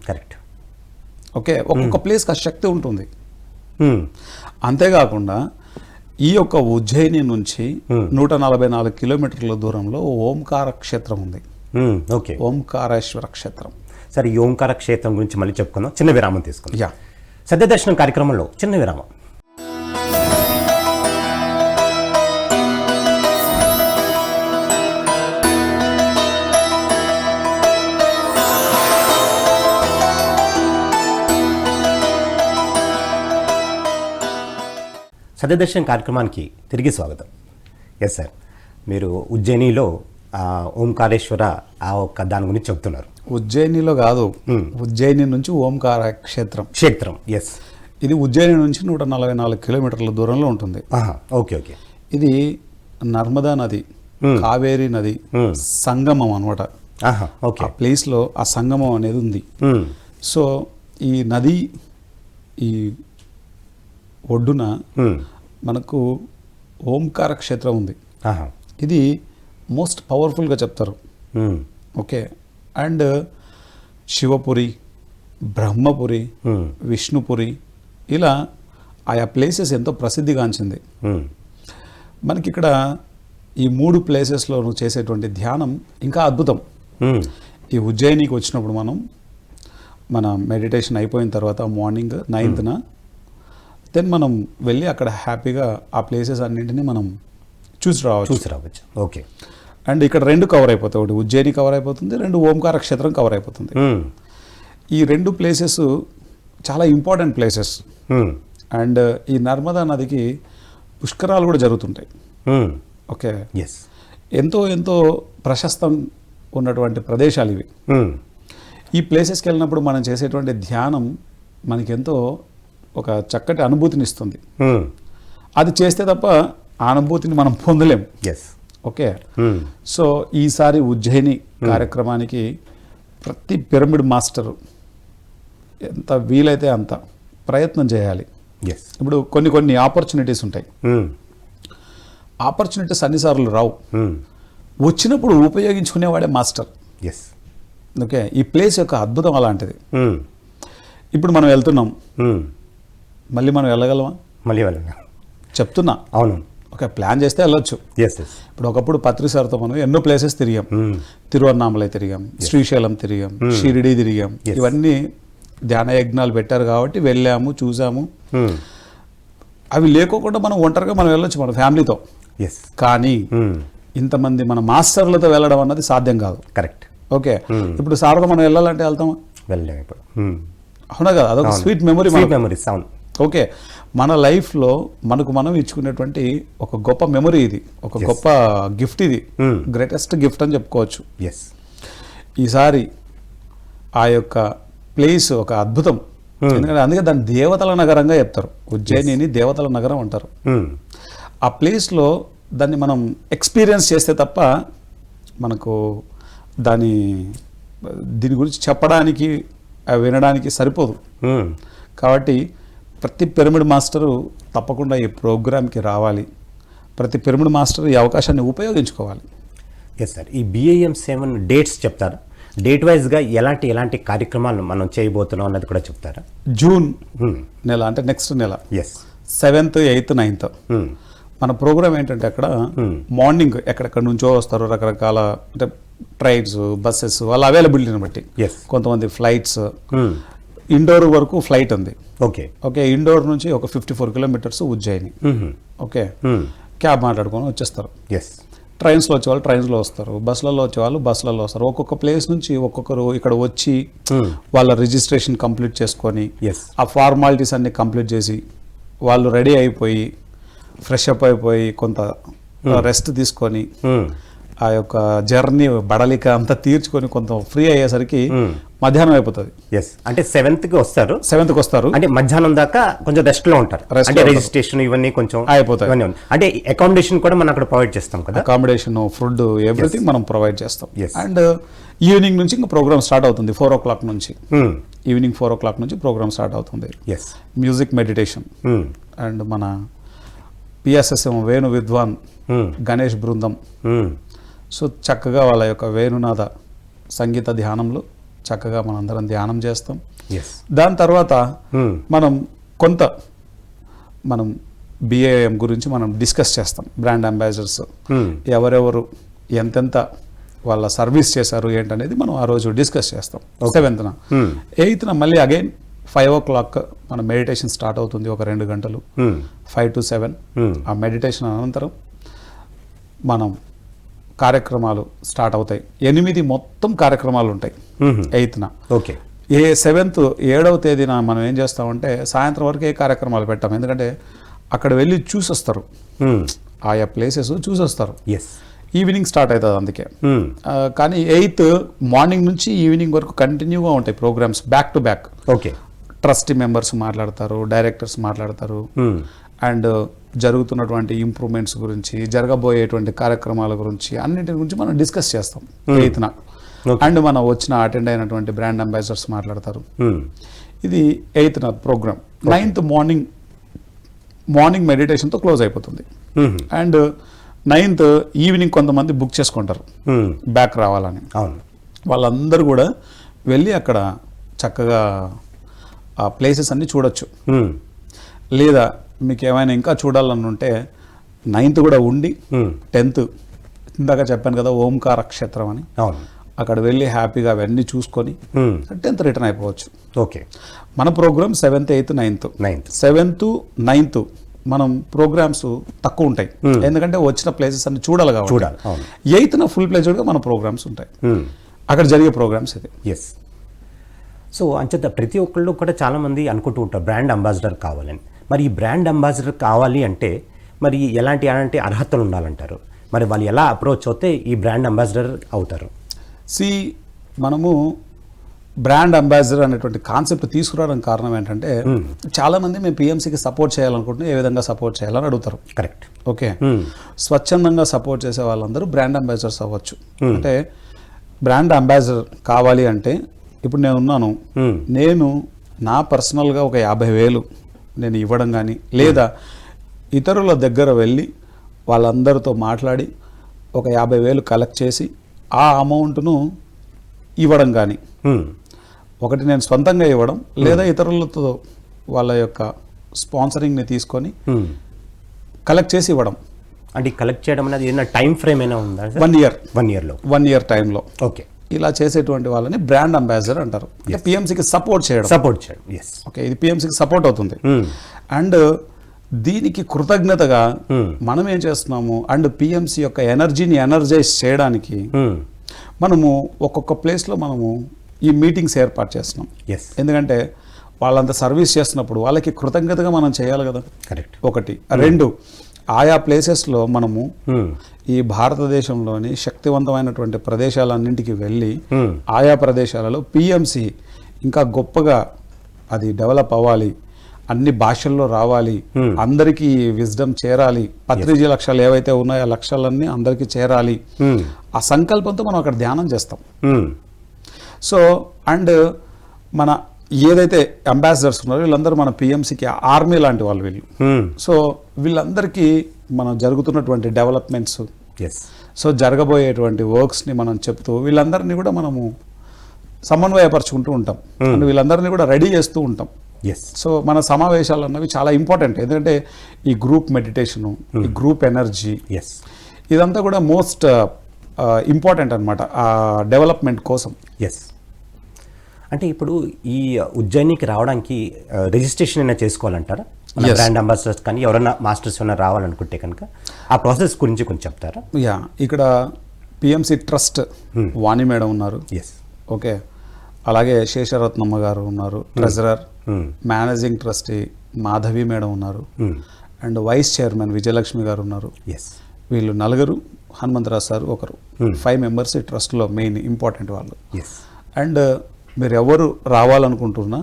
కరెక్ట్. ఓకే, ఒక్కొక్క ప్లేస్కి ఆ శక్తి ఉంటుంది. అంతేకాకుండా ఈ యొక్క ఉజ్జయిని నుంచి 144 కిలోమీటర్ల దూరంలో ఓంకార క్షేత్రం ఉంది. ఓకే, ఓంకారేశ్వర క్షేత్రం. సరే, ఈ ఓంకార క్షేత్రం గురించి మళ్ళీ చెప్పుకుందాం. చిన్న విరామం తీసుకుందాం. యా, సత్యదర్శనం కార్యక్రమంలో చిన్న విరామం. సత్యదర్శనం కార్యక్రమానికి తిరిగి స్వాగతం. ఎస్ సార్, మీరు ఉజ్జయినిలో ఓంకారేశ్వర ఆ ఒక్క దాని గురించి చెప్తున్నారు. ఉజ్జయినిలో కాదు, ఉజ్జయిని నుంచి ఓంకార క్షేత్రం. ఎస్, ఇది ఉజ్జయిని నుంచి 144 కిలోమీటర్ల దూరంలో ఉంటుంది. Okay okay. ఇది నర్మదా నది, కావేరీ నది సంగమం అనమాట. ఓకే, ఆ ప్లేస్లో ఆ సంగమం అనేది ఉంది. సో ఈ నది ఈ ఒడ్డున మనకు ఓంకార క్షేత్రం ఉంది. ఇది మోస్ట్ పవర్ఫుల్గా చెప్తారు. ఓకే, అండ్ శివపురి, బ్రహ్మపురి, విష్ణుపురి, ఇలా ఆయా ప్లేసెస్ ఎంతో ప్రసిద్ధిగాంచింది. మనకి ఇక్కడ ఈ 3 ప్లేసెస్లో చేసేటువంటి ధ్యానం ఇంకా అద్భుతం. ఈ ఉజ్జయినికి వచ్చినప్పుడు మన మెడిటేషన్ అయిపోయిన తర్వాత మార్నింగ్ 9th దెన్ మనం వెళ్ళి అక్కడ హ్యాపీగా ఆ ప్లేసెస్ అన్నింటినీ మనం చూసి రావచ్చు. ఓకే, అండ్ ఇక్కడ 2 కవర్ అయిపోతాయి. ఒకటి ఉజ్జయిని కవర్ అయిపోతుంది, 2 ఓంకార క్షేత్రం కవర్ అయిపోతుంది. ఈ 2 ప్లేసెస్ చాలా ఇంపార్టెంట్ ప్లేసెస్. అండ్ ఈ నర్మదా నదికి పుష్కరాలు కూడా జరుగుతుంటాయి. ఓకే, ఎస్, ఎంతో ఎంతో ప్రశస్తం ఉన్నటువంటి ప్రదేశాలు ఇవి. ఈ ప్లేసెస్కి వెళ్ళినప్పుడు మనం చేసేటువంటి ధ్యానం మనకెంతో ఒక చక్కటి అనుభూతిని ఇస్తుంది. అది చేస్తే తప్ప ఆ అనుభూతిని మనం పొందలేం. Yes, okay. సో ఈసారి ఉజ్జయిని కార్యక్రమానికి ప్రతి పిరమిడ్ మాస్టరు ఎంత వీలైతే అంత ప్రయత్నం చేయాలి. ఇప్పుడు కొన్ని ఆపర్చునిటీస్ ఉంటాయి. ఆపర్చునిటీస్ అన్నిసార్లు రావు. వచ్చినప్పుడు ఉపయోగించుకునేవాడే మాస్టర్. ఓకే, ఈ ప్లేస్ యొక్క అద్భుతం అలాంటిది. ఇప్పుడు మనం వెళ్తున్నాం, మళ్ళీ మనం వెళ్ళగలమా? మళ్ళీ వెళ్ళగలం చెప్తున్నా. అవును. ఓకే, ప్లాన్ చేస్తే వెళ్ళొచ్చు. ఇప్పుడు ఒకప్పుడు పత్రి సార్తో మనం ఎన్నో ప్లేసెస్ తిరిగాం. తిరువన్నామలై తిరిగాం, శ్రీశైలం తిరిగాం, షిరిడి తిరిగాం. ఇవన్నీ ధ్యాన యజ్ఞాలు పెట్టారు కాబట్టి వెళ్ళాము, చూసాము. అవి లేకోకుండా మనం ఒంటరిగా మనం వెళ్ళొచ్చు మన ఫ్యామిలీతో. కానీ ఇంతమంది మన మాస్టర్లతో వెళ్ళడం అన్నది సాధ్యం కాదు. కరెక్ట్. ఓకే, ఇప్పుడు సార్తో మనం వెళ్ళాలంటే వెళ్తామా? వెళ్ళలేము ఇప్పుడు. అవునా కదా, అదొక స్వీట్ మెమరీస్. అవును. ఓకే, మన లైఫ్లో మనకు మనం ఇచ్చుకునేటువంటి ఒక గొప్ప మెమరీ ఇది, ఒక గొప్ప గిఫ్ట్ ఇది, గ్రేటెస్ట్ గిఫ్ట్ అని చెప్పుకోవచ్చు. ఈసారి ఆ యొక్క ప్లేస్ ఒక అద్భుతం. ఎందుకంటే అందుకే దాన్ని దేవతల నగరంగా చెప్తారు. ఉజ్జయినిని దేవతల నగరం అంటారు. ఆ ప్లేస్లో దాన్ని మనం ఎక్స్పీరియన్స్ చేస్తే తప్ప మనకు దీని గురించి చెప్పడానికి వినడానికి సరిపోదు. కాబట్టి ప్రతి పిరమిడ్ మాస్టరు తప్పకుండా ఈ ప్రోగ్రామ్కి రావాలి. ప్రతి పిరమిడ్ మాస్టర్ ఈ అవకాశాన్ని ఉపయోగించుకోవాలి. ఎస్ సార్, ఈ BIM7 డేట్స్ చెప్తారా? డేట్ వైజ్గా ఎలాంటి కార్యక్రమాలు మనం చేయబోతున్నాం అన్నది కూడా చెప్తారా? జూన్ నెల అంటే నెక్స్ట్ నెల 7th, 8th, 9th మన ప్రోగ్రామ్ ఏంటంటే అక్కడ మార్నింగ్ ఎక్కడెక్కడ నుంచో వస్తారు. రకరకాల అంటే ట్రైన్స్, బస్సెస్ వాళ్ళ అవైలబిలిటీని బట్టి. కొంతమంది ఫ్లైట్స్, ఇండోర్ వరకు ఫ్లైట్ ఉంది. ఓకే, ఇండోర్ నుంచి ఒక 54 కిలోమీటర్స్ ఉజ్జయిని. ఓకే, క్యాబ్ మాట్లాడుకొని వచ్చేస్తారు. ట్రైన్స్లో వచ్చేవాళ్ళు ట్రైన్స్లో వస్తారు, బస్సులలో వచ్చేవాళ్ళు బస్సులలో వస్తారు. ఒక్కొక్క ప్లేస్ నుంచి ఒక్కొక్కరు ఇక్కడ వచ్చి వాళ్ళ రిజిస్ట్రేషన్ కంప్లీట్ చేసుకొని ఆ ఫార్మాలిటీస్ అన్ని కంప్లీట్ చేసి వాళ్ళు రెడీ అయిపోయి ఫ్రెష్ అప్ అయిపోయి కొంత రెస్ట్ తీసుకొని ఆ యొక్క జర్నీ బడలిక అంతా తీర్చుకొని కొంత ఫ్రీ అయ్యేసరికి మధ్యాహ్నం అయిపోతుంది. అంటే 7th వస్తారు. 7th వస్తారు అంటే మధ్యాహ్నం దాకా కొంచెం రెస్ట్ లో ఉంటారు. అంటే రిజిస్ట్రేషన్ ఇవన్నీ కొంచెం అయిపోతాయి. అంటే అకామిడేషన్ కూడా మనం అక్కడ ప్రొవైడ్ చేస్తాం కదా. అకామిడేషన్, ఫుడ్, ఎవ్రీథింగ్ మనం ప్రొవైడ్ చేస్తాం. అండ్ ఈవినింగ్ నుంచి ఇంకా ప్రోగ్రామ్ స్టార్ట్ అవుతుంది. 4 o'clock నుంచి ఈవినింగ్ 4 o'clock నుంచి ప్రోగ్రామ్ స్టార్ట్ అవుతుంది. మ్యూజిక్, మెడిటేషన్ అండ్ మన PSSM వేణు విద్వాన్ గణేష్ బృందం. సో చక్కగా వాళ్ళ యొక్క వేణునాథ సంగీత ధ్యానంలో చక్కగా మనందరం ధ్యానం చేస్తాం. ఎస్. దాని తర్వాత మనం BAM గురించి మనం డిస్కస్ చేస్తాం. బ్రాండ్ అంబాసిడర్స్ ఎవరెవరు ఎంతెంత వాళ్ళ సర్వీస్ చేశారు ఏంటనేది మనం ఆ రోజు డిస్కస్ చేస్తాం. 7th 8th మళ్ళీ అగైన్ 5 o'clock మన మెడిటేషన్ స్టార్ట్ అవుతుంది. ఒక 2 గంటలు 5 to 7. ఆ మెడిటేషన్ అనంతరం మనం కార్యక్రమాలు స్టార్ట్ అవుతాయి. 8 మొత్తం కార్యక్రమాలు ఉంటాయి 8th. ఓకే. 7వ తేదీన మనం ఏం చేస్తామంటే సాయంత్రం వరకు ఏ కార్యక్రమాలు పెట్టాం. ఎందుకంటే అక్కడ వెళ్ళి చూసొస్తారు, ఆయా ప్లేసెస్ చూసొస్తారు. ఎస్. ఈవినింగ్ స్టార్ట్ అవుతుంది అందుకే. కానీ 8th మార్నింగ్ నుంచి ఈవినింగ్ వరకు కంటిన్యూగా ఉంటాయి programmes, back to back. Okay. Trustee members మాట్లాడతారు, డైరెక్టర్స్ మాట్లాడతారు, అండ్ జరుగుతున్నటువంటి ఇంప్రూవ్మెంట్స్ గురించి, జరగబోయేటువంటి కార్యక్రమాల గురించి, అన్నింటి గురించి మనం డిస్కస్ చేస్తాం 8th. అండ్ మనం అటెండ్ అయినటువంటి బ్రాండ్ అంబాసిడర్స్ మాట్లాడతారు. ఇది 8th ప్రోగ్రామ్. 9th మార్నింగ్ మెడిటేషన్తో క్లోజ్ అయిపోతుంది. అండ్ 9th ఈవినింగ్ కొంతమంది బుక్ చేసుకుంటారు బ్యాక్ రావాలని. అవును. వాళ్ళందరూ కూడా వెళ్ళి అక్కడ చక్కగా ఆ ప్లేసెస్ అన్ని చూడొచ్చు. లేదా మీకు ఏమైనా ఇంకా చూడాలని ఉంటే 9th కూడా ఉండి 10th ఇందాక చెప్పాను కదా ఓంకార క్షేత్రం అని, అవును, అక్కడ వెళ్ళి హ్యాపీగా అవన్నీ చూసుకొని 10th రిటర్న్ అయిపోవచ్చు. ఓకే. మన programme 7th 8th 9th. 7th 9th మనం ప్రోగ్రామ్స్ తక్కువ ఉంటాయి, ఎందుకంటే వచ్చిన ప్లేసెస్ అన్ని చూడాలి కాబట్టి. 8th ఫుల్ ప్లేజ్డ్గా మన ప్రోగ్రామ్స్ ఉంటాయి, అక్కడ జరిగే ప్రోగ్రామ్స్ ఇది. ఎస్. సో అంచేత ప్రతి ఒక్కళ్ళు కూడా చాలామంది అనుకుంటూ ఉంటారు బ్రాండ్ అంబాసిడర్ కావాలని. మరి ఈ బ్రాండ్ అంబాసిడర్ కావాలి అంటే మరి ఎలాంటి అర్హతలు ఉండాలంటారు? మరి వాళ్ళు ఎలా అప్రోచ్ అవుతే ఈ బ్రాండ్ అంబాసిడర్ అవుతారు? మనము బ్రాండ్ అంబాసిడర్ అనేటువంటి కాన్సెప్ట్ తీసుకురావడానికి కారణం ఏంటంటే చాలామంది మేము PMCకి సపోర్ట్ చేయాలనుకుంటున్నాం, ఏ విధంగా సపోర్ట్ చేయాలని అడుగుతారు. కరెక్ట్. ఓకే. స్వచ్ఛందంగా సపోర్ట్ చేసే వాళ్ళందరూ బ్రాండ్ అంబాసిడర్స్ అవ్వచ్చు. అంటే బ్రాండ్ అంబాసిడర్ కావాలి అంటే ఇప్పుడు నేను నా పర్సనల్గా ఒక 50,000 నేను ఇవ్వడం కానీ, లేదా ఇతరుల దగ్గర వెళ్ళి వాళ్ళందరితో మాట్లాడి ఒక 50,000 కలెక్ట్ చేసి ఆ అమౌంట్ను ఇవ్వడం కానీ, ఒకటి నేను సొంతంగా ఇవ్వడం, లేదా ఇతరులతో వాళ్ళ యొక్క స్పాన్సరింగ్ని తీసుకొని కలెక్ట్ చేసి ఇవ్వడం. అంటే కలెక్ట్ చేయడం అనేది ఏదైనా టైం ఫ్రేమ్ అయినా ఉందా? 1 year టైంలో. ఓకే. ఇలా చేసేటువంటి వాళ్ళని బ్రాండ్ అంబాసిడర్ అంటారు. అంటే PMCకి సపోర్ట్ చేయడం. ఎస్. ఓకే. ఇది PMCకి సపోర్ట్ అవుతుంది. అండ్ దీనికి కృతజ్ఞతగా మనం ఏం చేస్తున్నాము, అండ్ PMC యొక్క ఎనర్జీని ఎనర్జైజ్ చేయడానికి మనము ఒక్కొక్క ప్లేస్లో మనము ఈ మీటింగ్స్ ఏర్పాటు చేస్తున్నాం. ఎందుకంటే వాళ్ళంత సర్వీస్ చేస్తున్నప్పుడు వాళ్ళకి కృతజ్ఞతగా మనం చేయాలి కదా. కరెక్ట్. 1. 2, ఆయా ప్లేసెస్లో మనము ఈ భారతదేశంలోని శక్తివంతమైనటువంటి ప్రదేశాలన్నింటికి వెళ్ళి ఆయా ప్రదేశాలలో PMC ఇంకా గొప్పగా అది డెవలప్ అవ్వాలి, అన్ని భాషల్లో రావాలి, అందరికీ విజ్డమ్ చేరాలి, పత్రిజీ లక్ష్యాలు ఏవైతే ఉన్నాయో ఆ లక్ష్యాలన్నీ అందరికీ చేరాలి, ఆ సంకల్పంతో మనం అక్కడ ధ్యానం చేస్తాం. సో అండ్ మన ఏదైతే అంబాసిడర్స్ ఉన్నారో వీళ్ళందరూ మన PMCకి ఆర్మీ లాంటి వాళ్ళు వీళ్ళు. సో వీళ్ళందరికీ మనం జరుగుతున్నటువంటి డెవలప్మెంట్స్, సో జరగబోయేటువంటి వర్క్స్ని మనం చెప్తూ వీళ్ళందరినీ కూడా మనము సమన్వయపరుచుకుంటూ ఉంటాం, అండ్ వీళ్ళందరినీ కూడా రెడీ చేస్తూ ఉంటాం. సో మన సమావేశాలు అన్నవి చాలా ఇంపార్టెంట్, ఎందుకంటే ఈ గ్రూప్ మెడిటేషను, ఈ గ్రూప్ ఎనర్జీ, ఇదంతా కూడా మోస్ట్ ఇంపార్టెంట్ అనమాట ఆ డెవలప్మెంట్ కోసం. అంటే ఇప్పుడు ఈ ఉజ్జయినికి రావడానికి రిజిస్ట్రేషన్ అయినా చేసుకోవాలంటారా? బ్రాండ్ అంబాసిడర్స్ కానీ ఎవరైనా మాస్టర్స్ ఏమైనా రావాలనుకుంటే కనుక ఆ ప్రాసెస్ గురించి కొంచెం చెప్తారా? ఇక్కడ PMC ట్రస్ట్ వాణి మేడం ఉన్నారు. ఓకే. అలాగే శేషరత్నమ్మ గారు ఉన్నారు, treasurer. Managing trustee Madhavi madam ఉన్నారు, అండ్ వైస్ చైర్మన్ విజయలక్ష్మి గారు ఉన్నారు. వీళ్ళు 4, హనుమంతరావు సార్ 1, 5 మెంబర్స్ ఈ ట్రస్ట్లో మెయిన్ ఇంపార్టెంట్ వాళ్ళు. అండ్ మీరు ఎవరు రావాలనుకుంటున్నా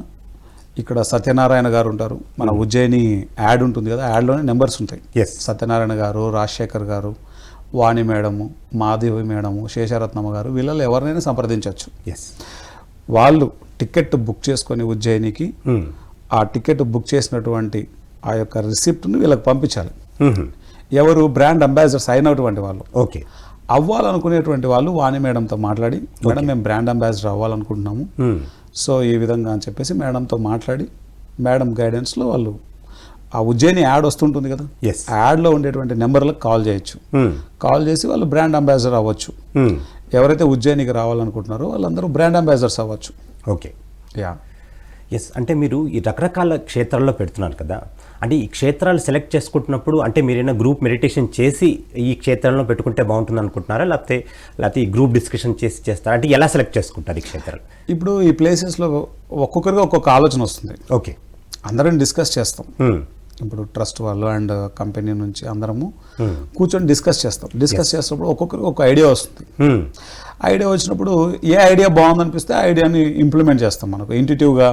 ఇక్కడ సత్యనారాయణ గారు ఉంటారు, మన ఉజ్జయిని యాడ్ ఉంటుంది కదా, యాడ్లోనే నెంబర్స్ ఉంటాయి. సత్యనారాయణ గారు, రాజశేఖర్ గారు, వాణి మేడము, మాధవి మేడము, శేషరత్నమ్మ గారు, వీళ్ళలో ఎవరినైనా సంప్రదించవచ్చు. వాళ్ళు టికెట్ బుక్ చేసుకొని ఉజ్జయినికి ఆ టికెట్ బుక్ చేసినటువంటి ఆ యొక్క రిసిప్ట్ని వీళ్ళకి పంపించాలి. ఎవరు బ్రాండ్ అంబాసిడర్స్ అయినటువంటి వాళ్ళు. ఓకే. అవ్వాలనుకునేటువంటి వాళ్ళు వాణి మేడంతో మాట్లాడి, మేడం మేము బ్రాండ్ అంబాసిడర్ అవ్వాలనుకుంటున్నాము, సో ఈ విధంగా అని చెప్పేసి మేడంతో మాట్లాడి, మేడం గైడెన్స్లో వాళ్ళు ఆ ఉజ్జయిని యాడ్ వస్తుంటుంది కదా, యాడ్లో ఉండేటువంటి నెంబర్లకు కాల్ చేయొచ్చు. కాల్ చేసి వాళ్ళు బ్రాండ్ అంబాసిడర్ అవ్వచ్చు. ఎవరైతే ఉజ్జయినికి రావాలనుకుంటున్నారో వాళ్ళందరూ బ్రాండ్ అంబాసిడర్స్ అవ్వచ్చు. Okay, yes. అంటే మీరు ఈ రకరకాల క్షేత్రాల్లో పెడుతున్నారు కదా, అంటే ఈ క్షేత్రాలు సెలెక్ట్ చేసుకుంటున్నప్పుడు అంటే మీరైనా గ్రూప్ మెడిటేషన్ చేసి ఈ క్షేత్రంలో పెట్టుకుంటే బాగుంటుంది అనుకుంటున్నారా, లేకపోతే ఈ గ్రూప్ డిస్కషన్ చేసి చేస్తారా? అంటే ఎలా సెలెక్ట్ చేసుకుంటారు ఈ క్షేత్రాలు? ఇప్పుడు ఈ ప్లేసెస్లో ఒక్కొక్కరికి ఒక్కొక్క ఆలోచన వస్తుంది. ఓకే, అందరం డిస్కస్ చేస్తాం. ఇప్పుడు ట్రస్ట్ వాళ్ళు అండ్ కంపెనీ నుంచి అందరము కూర్చొని డిస్కస్ చేస్తాం. డిస్కస్ చేసినప్పుడు ఒక్కొక్కరికి ఒక ఐడియా వస్తుంది. ఐడియా వచ్చినప్పుడు ఏ ఐడియా బాగుంది అనిపిస్తే ఆ ఐడియాని ఇంప్లిమెంట్ చేస్తాం. మనకు ఇంట్యూటివ్గా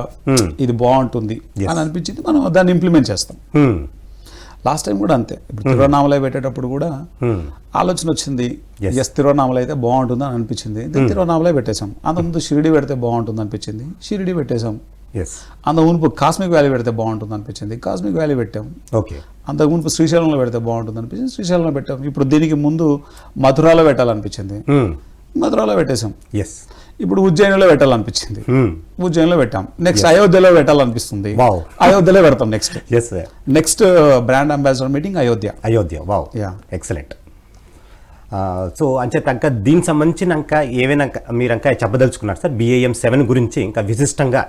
ఇది బాగుంటుంది అని అనిపించింది, మనం దాన్ని ఇంప్లిమెంట్ చేస్తాం. లాస్ట్ టైం కూడా అంతే. ఇప్పుడు తిరువన్నామలై పెట్టేటప్పుడు కూడా ఆలోచన వచ్చింది, ఎస్ తిరువన్నామలై అయితే బాగుంటుంది అని అనిపించింది, తిరువన్నామలై పెట్టేశాం. అంతకుముందు షిరిడి పెడితే బాగుంటుంది అనిపించింది, షిరిడి పెట్టేశాం. అంత మునుపు కాస్మిక్ వ్యాలీ పెడితే బాగుంటుంది అనిపించింది, కాస్మిక్ వ్యాలీ పెట్టాం. ఓకే, అంతకు మునుపు శ్రీశైలంలో పెడితే బాగుంటుంది అనిపించింది, శ్రీశైలంలో పెట్టాం. ఇప్పుడు దీనికి ముందు మథురాలో పెట్టాలనిపించింది, మథురాలో పెట్టేశాం. ఇప్పుడు ఉజ్జయినిలో పెట్టాలనిపించింది, ఉజ్జయినిలో పెట్టాం. నెక్స్ట్ అయోధ్యలో పెట్టాలనిపిస్తుంది, అయోధ్యలో పెడతాం. Next brand ambassador meeting Ayodhya. Wow, excellent. So అంచేత ఇంకా దీనికి సంబంధించిన ఇంకా ఏవైనా మీరు ఇంకా చెప్పదలుచుకున్నారు సార్? BAM 7 గురించి ఇంకా విశిష్టంగా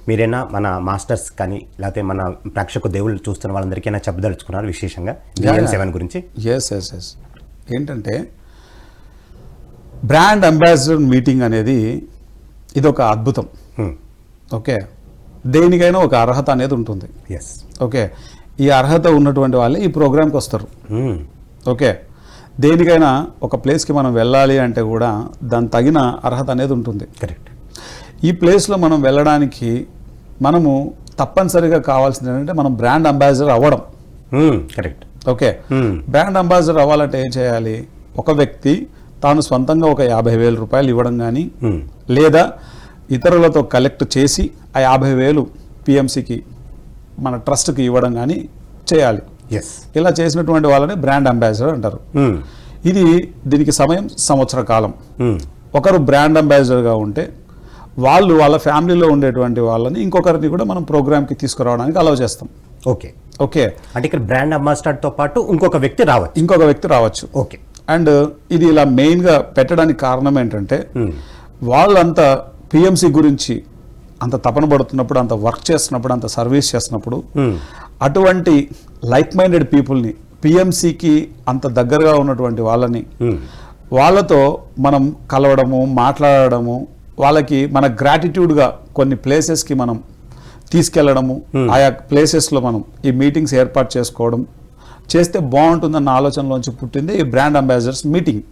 మీరైనా మన మాస్టర్స్ కానీ లేకపోతే మన ప్రేక్షక దేవుళ్ళు చూస్తున్న వాళ్ళందరికైనా చెప్పదలుచుకున్నారు విశేషంగా BAM 7 గురించి? ఎస్. ఏంటంటే బ్రాండ్ అంబాసిడర్ మీటింగ్ అనేది ఇది ఒక అద్భుతం. ఓకే, దేనికైనా ఒక అర్హత అనేది ఉంటుంది. ఓకే, ఈ అర్హత ఉన్నటువంటి వాళ్ళే ఈ ప్రోగ్రామ్కి వస్తారు. ఓకే, దేనికైనా ఒక ప్లేస్కి మనం వెళ్ళాలి అంటే కూడా దాని తగిన అర్హత అనేది ఉంటుంది. కరెక్ట్. ఈ ప్లేస్లో మనం వెళ్ళడానికి మనము తప్పనిసరిగా కావాల్సింది ఏంటంటే మనం బ్రాండ్ అంబాసిడర్ అవ్వడం. కరెక్ట్. ఓకే, బ్రాండ్ అంబాసిడర్ అవ్వాలంటే ఏం చేయాలి? ఒక వ్యక్తి తాను స్వంతంగా ఒక 50,000 రూపాయలు ఇవ్వడం కానీ, లేదా ఇతరులతో కలెక్ట్ చేసి ఆ 50,000 PMCకి మన ట్రస్ట్కి ఇవ్వడం కానీ చేయాలి. ఇలా చేసినటువంటి వాళ్ళని బ్రాండ్ అంబాసిడర్ అంటారు. దీనికి సమయం సంవత్సర కాలం. ఒకరు బ్రాండ్ అంబాసిడర్గా ఉంటే వాళ్ళు వాళ్ళ ఫ్యామిలీలో ఉండేటువంటి వాళ్ళని ఇంకొకరిని కూడా మనం ప్రోగ్రామ్కి తీసుకురావడానికి అలౌ చేస్తాం. ఓకే, అంటే ఇక్కడ బ్రాండ్ అంబాసిడర్తో పాటు ఇంకొక వ్యక్తి రావచ్చు. ఓకే, అండ్ ఇది ఇలా మెయిన్గా పెట్టడానికి కారణం ఏంటంటే వాళ్ళంతా PMC గురించి అంత తపన పడుతున్నప్పుడు, అంత వర్క్ చేస్తున్నప్పుడు, అంత సర్వీస్ చేస్తున్నప్పుడు అటువంటి లైక్ మైండెడ్ పీపుల్ని, PMCకి అంత దగ్గరగా ఉన్నటువంటి వాళ్ళని, వాళ్ళతో మనం కలవడము, మాట్లాడడము, వాళ్ళకి మన గ్రాటిట్యూడ్గా కొన్ని ప్లేసెస్కి మనం తీసుకెళ్లడము, ఆయా ప్లేసెస్లో మనం ఈ మీటింగ్స్ ఏర్పాటు చేసుకోవడం చేస్తే బాగుంటుందన్న ఆలోచనలోంచి పుట్టింది ఈ బ్రాండ్ అంబాసిడర్స్ మీటింగ్.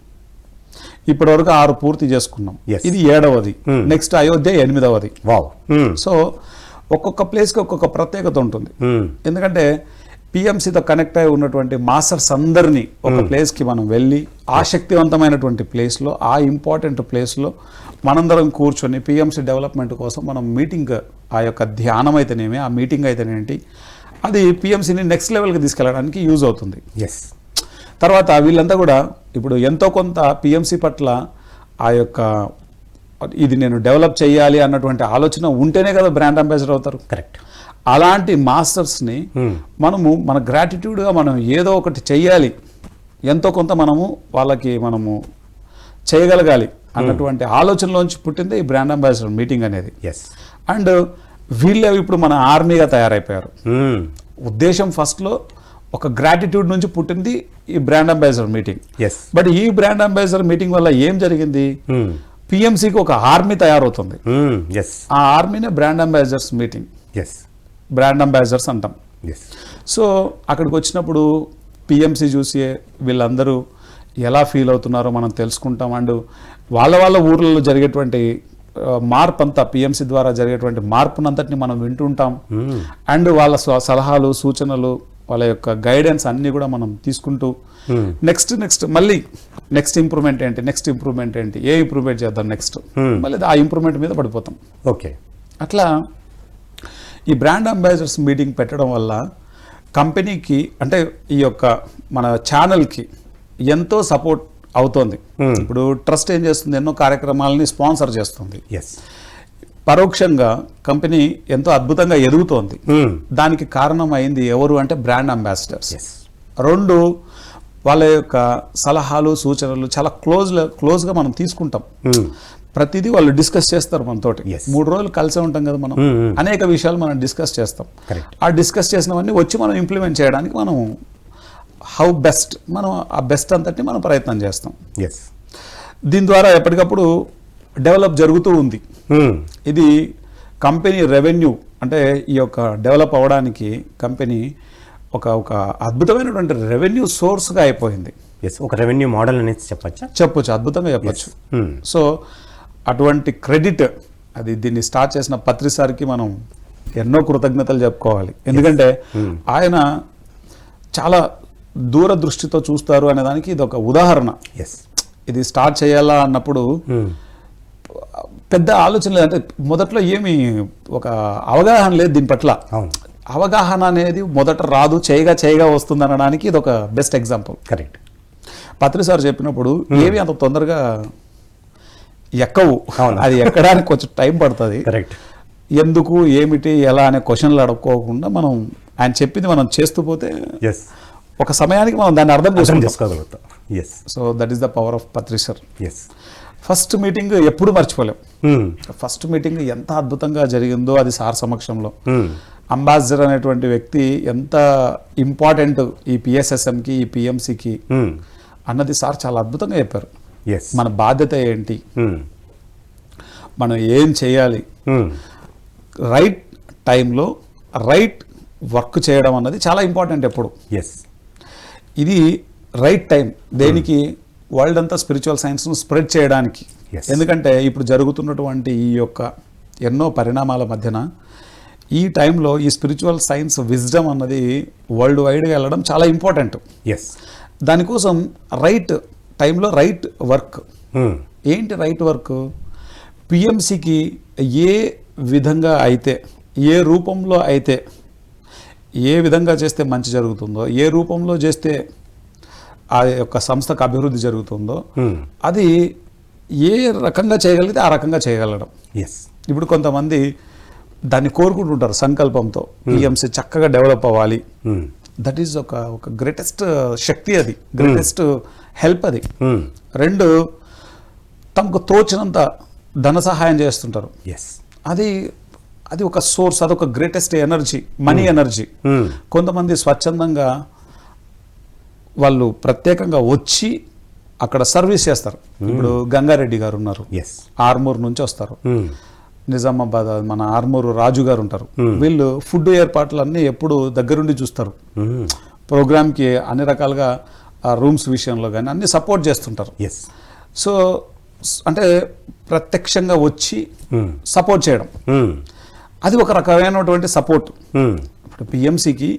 ఇప్పటివరకు 6 పూర్తి చేసుకున్నాం, ఇది 7వది. నెక్స్ట్ అయోధ్య 8వది. సో ఒక్కొక్క ప్లేస్కి ఒక్కొక్క ప్రత్యేకత ఉంటుంది. ఎందుకంటే PMCతో కనెక్ట్ అయి ఉన్నటువంటి మాస్టర్స్ అందరినీ ఒక ప్లేస్కి మనం వెళ్ళి ఆ శక్తివంతమైనటువంటి ప్లేస్లో, ఆ ఇంపార్టెంట్ ప్లేస్లో మనందరం కూర్చొని PMC డెవలప్మెంట్ కోసం మనం మీటింగ్, ఆ యొక్క ధ్యానం అయితేనేమి, ఆ మీటింగ్ అయితేనేంటి, అది PMCని నెక్స్ట్ లెవెల్కి తీసుకెళ్ళడానికి యూజ్ అవుతుంది. తర్వాత వీళ్ళంతా కూడా ఇప్పుడు ఎంతో కొంత PMC పట్ల ఆ యొక్క ఇది నేను డెవలప్ చేయాలి అన్నటువంటి ఆలోచన ఉంటేనే కదా బ్రాండ్ అంబాసిడర్ అవుతారు. కరెక్ట్. అలాంటి మాస్టర్స్ని మనము మన గ్రాటిట్యూడ్గా మనం ఏదో ఒకటి చెయ్యాలి, ఎంతో కొంత మనము చేయగలగాలి అన్నటువంటి ఆలోచనలోంచి పుట్టిందే ఈ బ్రాండ్ అంబాసిడర్ మీటింగ్ అనేది. అండ్ వీళ్ళే ఇప్పుడు మన ఆర్మీగా తయారైపోయారు. ఉద్దేశం ఫస్ట్లో ఒక గ్రాటిట్యూడ్ నుంచి పుట్టింది ఈ బ్రాండ్ అంబాసిడర్ మీటింగ్. బట్ ఈ బ్రాండ్ అంబాసిడర్ మీటింగ్ వల్ల ఏం జరిగింది? PMCకి ఒక ఆర్మీ తయారవుతుంది. ఆ ఆర్మీనే brand ambassadors meeting, brand ambassadors అంటాం. సో అక్కడికి వచ్చినప్పుడు PMC చూసి వీళ్ళందరూ ఎలా ఫీల్ అవుతున్నారో మనం తెలుసుకుంటాం. అండ్ వాళ్ళ ఊర్లలో జరిగేటువంటి మార్పు అంతా, PMC ద్వారా జరిగేటువంటి మార్పునంతటిని మనం వింటుంటాం. అండ్ వాళ్ళ సలహాలు, సూచనలు, వాళ్ళ యొక్క గైడెన్స్ అన్నీ కూడా మనం తీసుకుంటూ నెక్స్ట్ మళ్ళీ నెక్స్ట్ ఇంప్రూవ్మెంట్ ఏంటి, ఏ ఇంప్రూవ్మెంట్ చేద్దాం నెక్స్ట్, మళ్ళీ ఆ ఇంప్రూవ్మెంట్ మీద పడిపోతాం. ఓకే, అట్లా ఈ బ్రాండ్ అంబాసిడర్స్ మీటింగ్ పెట్టడం వల్ల కంపెనీకి, అంటే ఈ యొక్క మన ఛానల్కి ఎంతో సపోర్ట్ అవుతోంది. ఇప్పుడు ట్రస్ట్ ఏం చేస్తుంది, ఎన్నో కార్యక్రమాలని స్పాన్సర్ చేస్తుంది. ఎస్. పరోక్షంగా కంపెనీ ఎంతో అద్భుతంగా ఎదుగుతోంది. దానికి కారణం అయింది ఎవరు అంటే బ్రాండ్ అంబాసిడర్స్. ఎస్. 2, వాళ్ళ యొక్క సలహాలు సూచనలు చాలా క్లోజ్గా మనం తీసుకుంటాం. ప్రతిదీ వాళ్ళు డిస్కస్ చేస్తారు మనతోటి. Yes. 3 రోజులు కలిసే ఉంటాం కదా మనం. అనేక విషయాలు మనం డిస్కస్ చేస్తాం. Correct. ఆ డిస్కస్ చేసినవన్నీ వచ్చి మనం ఇంప్లిమెంట్ చేయడానికి మనం హౌ బెస్ట్ మనం ఆ బెస్ట్ అంతటిని మనం ప్రయత్నం చేస్తాం. ఎస్. దీని ద్వారా ఎప్పటికప్పుడు డెవలప్ జరుగుతూ ఉంది. ఇది కంపెనీ రెవెన్యూ అంటే ఈ యొక్క డెవలప్ అవ్వడానికి కంపెనీ ఒక అద్భుతమైనటువంటి రెవెన్యూ సోర్స్గా అయిపోయింది. ఎస్. ఒక రెవెన్యూ మోడల్ అనేది చెప్పచ్చా? చెప్పొచ్చు, అద్భుతంగా చెప్పచ్చు. సో అటువంటి క్రెడిట్ అది దీన్ని స్టార్ట్ చేసిన పత్రి సార్కి మనం ఎన్నో కృతజ్ఞతలు చెప్పుకోవాలి. ఎందుకంటే ఆయన చాలా దూరదృష్టితో చూస్తారు అనే దానికి ఇది ఒక ఉదాహరణ. ఎస్. ఇది స్టార్ట్ చేయాలా అన్నప్పుడు పెద్ద ఆలోచన లేదు. అంటే మొదట్లో ఏమి ఒక అవగాహన లేదు దీని పట్ల. అవును. అవగాహన అనేది మొదట రాదు, చేయగా వస్తుంది అనడానికి ఇది ఒక బెస్ట్ ఎగ్జాంపుల్. కరెక్ట్. పత్రి సార్ చెప్పినప్పుడు ఏవి అంత తొందరగా ఎక్కవు. అవును. అది ఎక్కడానికి కొంచెం టైం పడుతుంది. కరెక్ట్. ఎందుకు ఏమిటి ఎలా అనే క్వశ్చన్లు అడుక్కోకుండా మనం ఆయన చెప్పింది మనం చేస్తూ పోతే ఎస్. ఒక సమయానికి మనం దాన్ని అర్థం చేసుకోగలుగుతాం. Yes. So that is the power of Patri sir. Yes. First meeting ఎప్పుడు మర్చిపోలేం. ఫస్ట్ మీటింగ్ ఎంత అద్భుతంగా జరిగిందో అది సార్ సమక్షంలో. అంబాసిడర్ అనేటువంటి వ్యక్తి ఎంత ఇంపార్టెంట్ ఈ పిఎస్ఎస్ఎంకి ఈ పిఎంసికి అన్నది సార్ చాలా అద్భుతంగా చెప్పారు. ఎస్. మన బాధ్యత ఏంటి, మనం ఏం చేయాలి, రైట్ టైంలో రైట్ వర్క్ చేయడం అన్నది చాలా ఇంపార్టెంట్ ఎప్పుడు. ఎస్. ఇది రైట్ టైం దేనికి, వరల్డ్ అంతా స్పిరిచువల్ సైన్స్ను స్ప్రెడ్ చేయడానికి. Yes. ఎందుకంటే ఇప్పుడు జరుగుతున్నటువంటి ఈ యొక్క ఎన్నో పరిణామాల మధ్యన ఈ టైంలో ఈ స్పిరిచువల్ సైన్స్ విజ్డమ్ అన్నది వరల్డ్ వైడ్గా వెళ్ళడం చాలా ఇంపార్టెంట్. ఎస్. దానికోసం రైట్ టైంలో రైట్ వర్క్. ఏంటి రైట్ వర్క్? పిఎంసికి ఏ విధంగా అయితే, ఏ రూపంలో అయితే, ఏ విధంగా చేస్తే మంచి జరుగుతుందో, ఏ రూపంలో చేస్తే ఆ యొక్క సంస్థకు అభివృద్ధి జరుగుతుందో అది ఏ రకంగా చేయగలిగితే ఆ రకంగా చేయగలగడం. ఎస్. ఇప్పుడు కొంతమంది దాన్ని కోరుకుంటుంటారు సంకల్పంతో, పిఎంసి చక్కగా డెవలప్ అవ్వాలి. దట్ ఈజ్ ఒక గ్రేటెస్ట్ శక్తి, అది గ్రేటెస్ట్ హెల్ప్. అది 2 తమకు తోచినంత ధన సహాయం చేస్తుంటారు. ఎస్. అది ఒక సోర్స్, అదొక గ్రేటెస్ట్ ఎనర్జీ, మనీ ఎనర్జీ. కొంతమంది స్వచ్ఛందంగా వాళ్ళు ప్రత్యేకంగా వచ్చి అక్కడ సర్వీస్ చేస్తారు. ఇప్పుడు గంగారెడ్డి గారు ఉన్నారు, ఎస్. ఆర్మూర్ నుంచి వస్తారు. నిజామాబాద్ మన ఆర్మూరు రాజు గారు ఉంటారు. వీళ్ళు ఫుడ్ ఏర్పాట్లన్నీ ఎప్పుడు దగ్గరుండి చూస్తారు. ప్రోగ్రామ్కి అన్ని రకాలుగా రూమ్స్ విషయంలో కానీ అన్ని సపోర్ట్ చేస్తుంటారు. ఎస్. సో అంటే ప్రత్యక్షంగా వచ్చి సపోర్ట్ చేయడం అది ఒక రకమైనటువంటి సపోర్ట్. ఇప్పుడు పిఎంసికి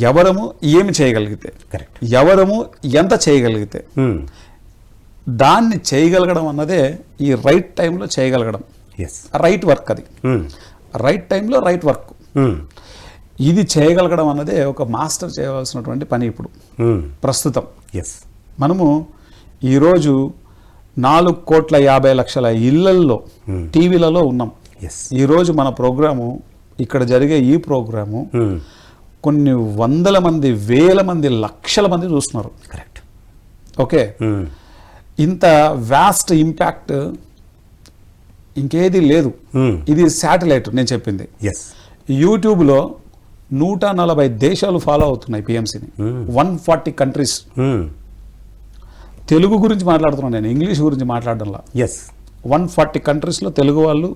ఎవరము ఏమి చేయగలిగితే, కరెక్ట్, ఎవరము ఎంత చేయగలిగితే దాన్ని చేయగలగడం అన్నదే ఈ రైట్ టైంలో చేయగలగడం. ఎస్. రైట్ వర్క్, అది రైట్ టైంలో రైట్ వర్క్. ఇది చేయగలగడం అన్నదే ఒక మాస్టర్ చేయవలసినటువంటి పని ఇప్పుడు ప్రస్తుతం. ఎస్. మనము ఈరోజు 4,50,00,000 ఇళ్లల్లో టీవీలలో ఉన్నాం. ఎస్. ఈరోజు మన ప్రోగ్రాము, ఇక్కడ జరిగే ఈ ప్రోగ్రాము కొన్ని వందల మంది, వేల మంది, లక్షల మంది చూస్తున్నారు. కరెక్ట్. ఓకే, ఇంత వ్యాస్ట్ ఇంపాక్ట్ ఇంకేది లేదు. ఇది శాటిలైట్ నేను చెప్పింది. ఎస్. యూట్యూబ్లో 140 దేశాలు ఫాలో అవుతున్నాయి పిఎంసిని. 140 కంట్రీస్. తెలుగు గురించి మాట్లాడుతున్నాను నేను, ఇంగ్లీష్ గురించి మాట్లాడడంలా. ఎస్. 140 కంట్రీస్లో తెలుగు వాళ్ళు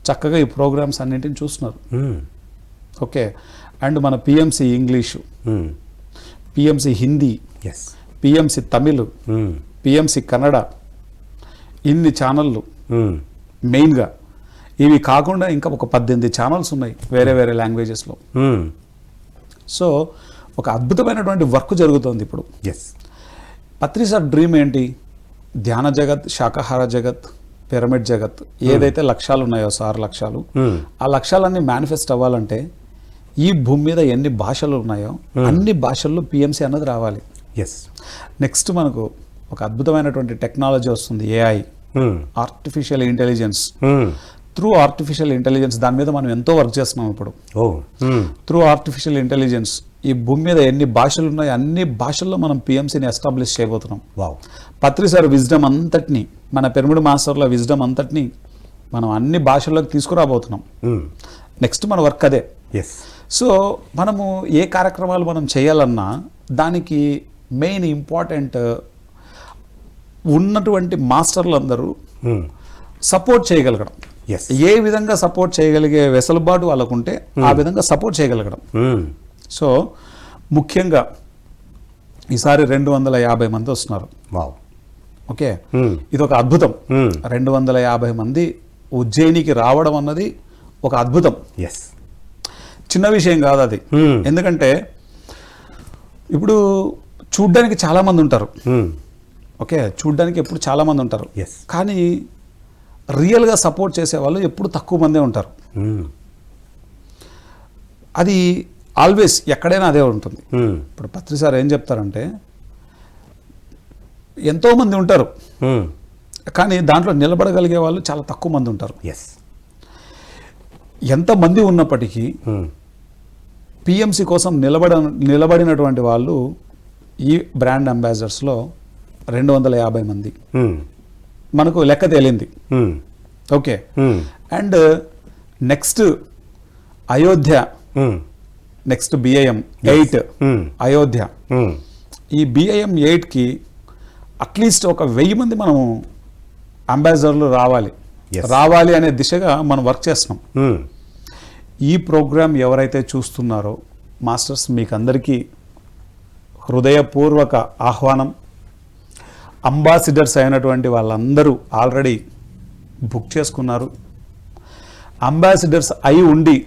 చక్కగా ఈ ప్రోగ్రామ్స్ అన్నింటిని చూస్తున్నారు. ఓకే, అండ్ మన PMC English, PMC Hindi, yes, PMC Tamil, PMC Kannada, ఇన్ని ఛానళ్ళు మెయిన్గా. ఇవి కాకుండా ఇంకా ఒక 18 ఛానల్స్ ఉన్నాయి వేరే వేరే లాంగ్వేజెస్లో. సో ఒక అద్భుతమైనటువంటి వర్క్ జరుగుతుంది ఇప్పుడు. ఎస్. పత్రి సార్ డ్రీమ్ ఏంటి? ధ్యాన జగత్, శాకాహార జగత్, పిరమిడ్ జగత్, ఏదైతే లక్ష్యాలు ఉన్నాయో సార్ లక్ష్యాలు, ఆ లక్ష్యాలన్నీ మేనిఫెస్ట్ అవ్వాలంటే ఈ భూమి మీద ఎన్ని భాషలు ఉన్నాయో అన్ని భాషల్లో పిఎంసి అన్నది రావాలి. ఎస్. నెక్స్ట్ మనకు ఒక అద్భుతమైనటువంటి టెక్నాలజీ వస్తుంది, AI, artificial intelligence. Through artificial intelligence దాని మీద మనం ఎంతో వర్క్ చేస్తున్నాం ఇప్పుడు. త్రూ ఆర్టిఫిషియల్ ఇంటెలిజెన్స్ ఈ భూమి మీద ఎన్ని భాషలు ఉన్నాయో అన్ని భాషల్లో మనం పిఎంసీని ఎస్టాబ్లిష్ చేయబోతున్నాం. పత్రి సార్ విజ్డమ్ అంతటిని, మన పిరమిడ్ మాస్టర్ల విజ్డమ్ అంతటిని మనం అన్ని భాషల్లోకి తీసుకురాబోతున్నాం. నెక్స్ట్ మన వర్క్ అదే. సో మనము ఏ కార్యక్రమాలు మనం చేయాలన్నా దానికి మెయిన్ ఇంపార్టెంట్ ఉన్నటువంటి మాస్టర్లందరూ సపోర్ట్ చేయగలగడం. ఏ విధంగా సపోర్ట్ చేయగలిగే వెసులుబాటు వాళ్ళకుంటే ఆ విధంగా సపోర్ట్ చేయగలగడం. సో ముఖ్యంగా ఈసారి 250 మంది వస్తున్నారు. ఓకే, ఇది ఒక అద్భుతం. 250 మంది ఉజ్జయినికి రావడం అన్నది ఒక అద్భుతం. చిన్న విషయం కాదు అది. ఎందుకంటే ఇప్పుడు చూడ్డానికి చాలా మంది ఉంటారు. ఓకే, చూడ్డానికి ఎప్పుడు చాలా మంది ఉంటారు, కానీ రియల్గా సపోర్ట్ చేసే వాళ్ళు ఎప్పుడు తక్కువ మందే ఉంటారు. అది ఆల్వేస్ ఎక్కడైనా అదే ఉంటుంది. ఇప్పుడు పత్రి సార్ ఏం చెప్తారంటే ఎంతోమంది ఉంటారు, కానీ దాంట్లో నిలబడగలిగే వాళ్ళు చాలా తక్కువ మంది ఉంటారు. ఎంతమంది ఉన్నప్పటికీ పిఎంసి కోసం నిలబడినటువంటి వాళ్ళు ఈ బ్రాండ్ అంబాసిడర్స్లో 250 మంది మనకు లెక్క తేలింది. Okay, and next Ayodhya, next BIM 8 Ayodhya. ఈ BIM 8కి అట్లీస్ట్ ఒక 1000 మంది మనం అంబాసిడర్లు రావాలి అనే దిశగా మనం వర్క్ చేస్తున్నాం. ఈ ప్రోగ్రాం ఎవరైతే చూస్తున్నారో మాస్టర్స్, మీకు అందరికీ హృదయపూర్వక ఆహ్వానం. అంబాసిడర్స్ అయినటువంటి వాళ్ళందరూ ఆల్రెడీ బుక్ చేసుకున్నారు. అంబాసిడర్స్ అయి ఉండి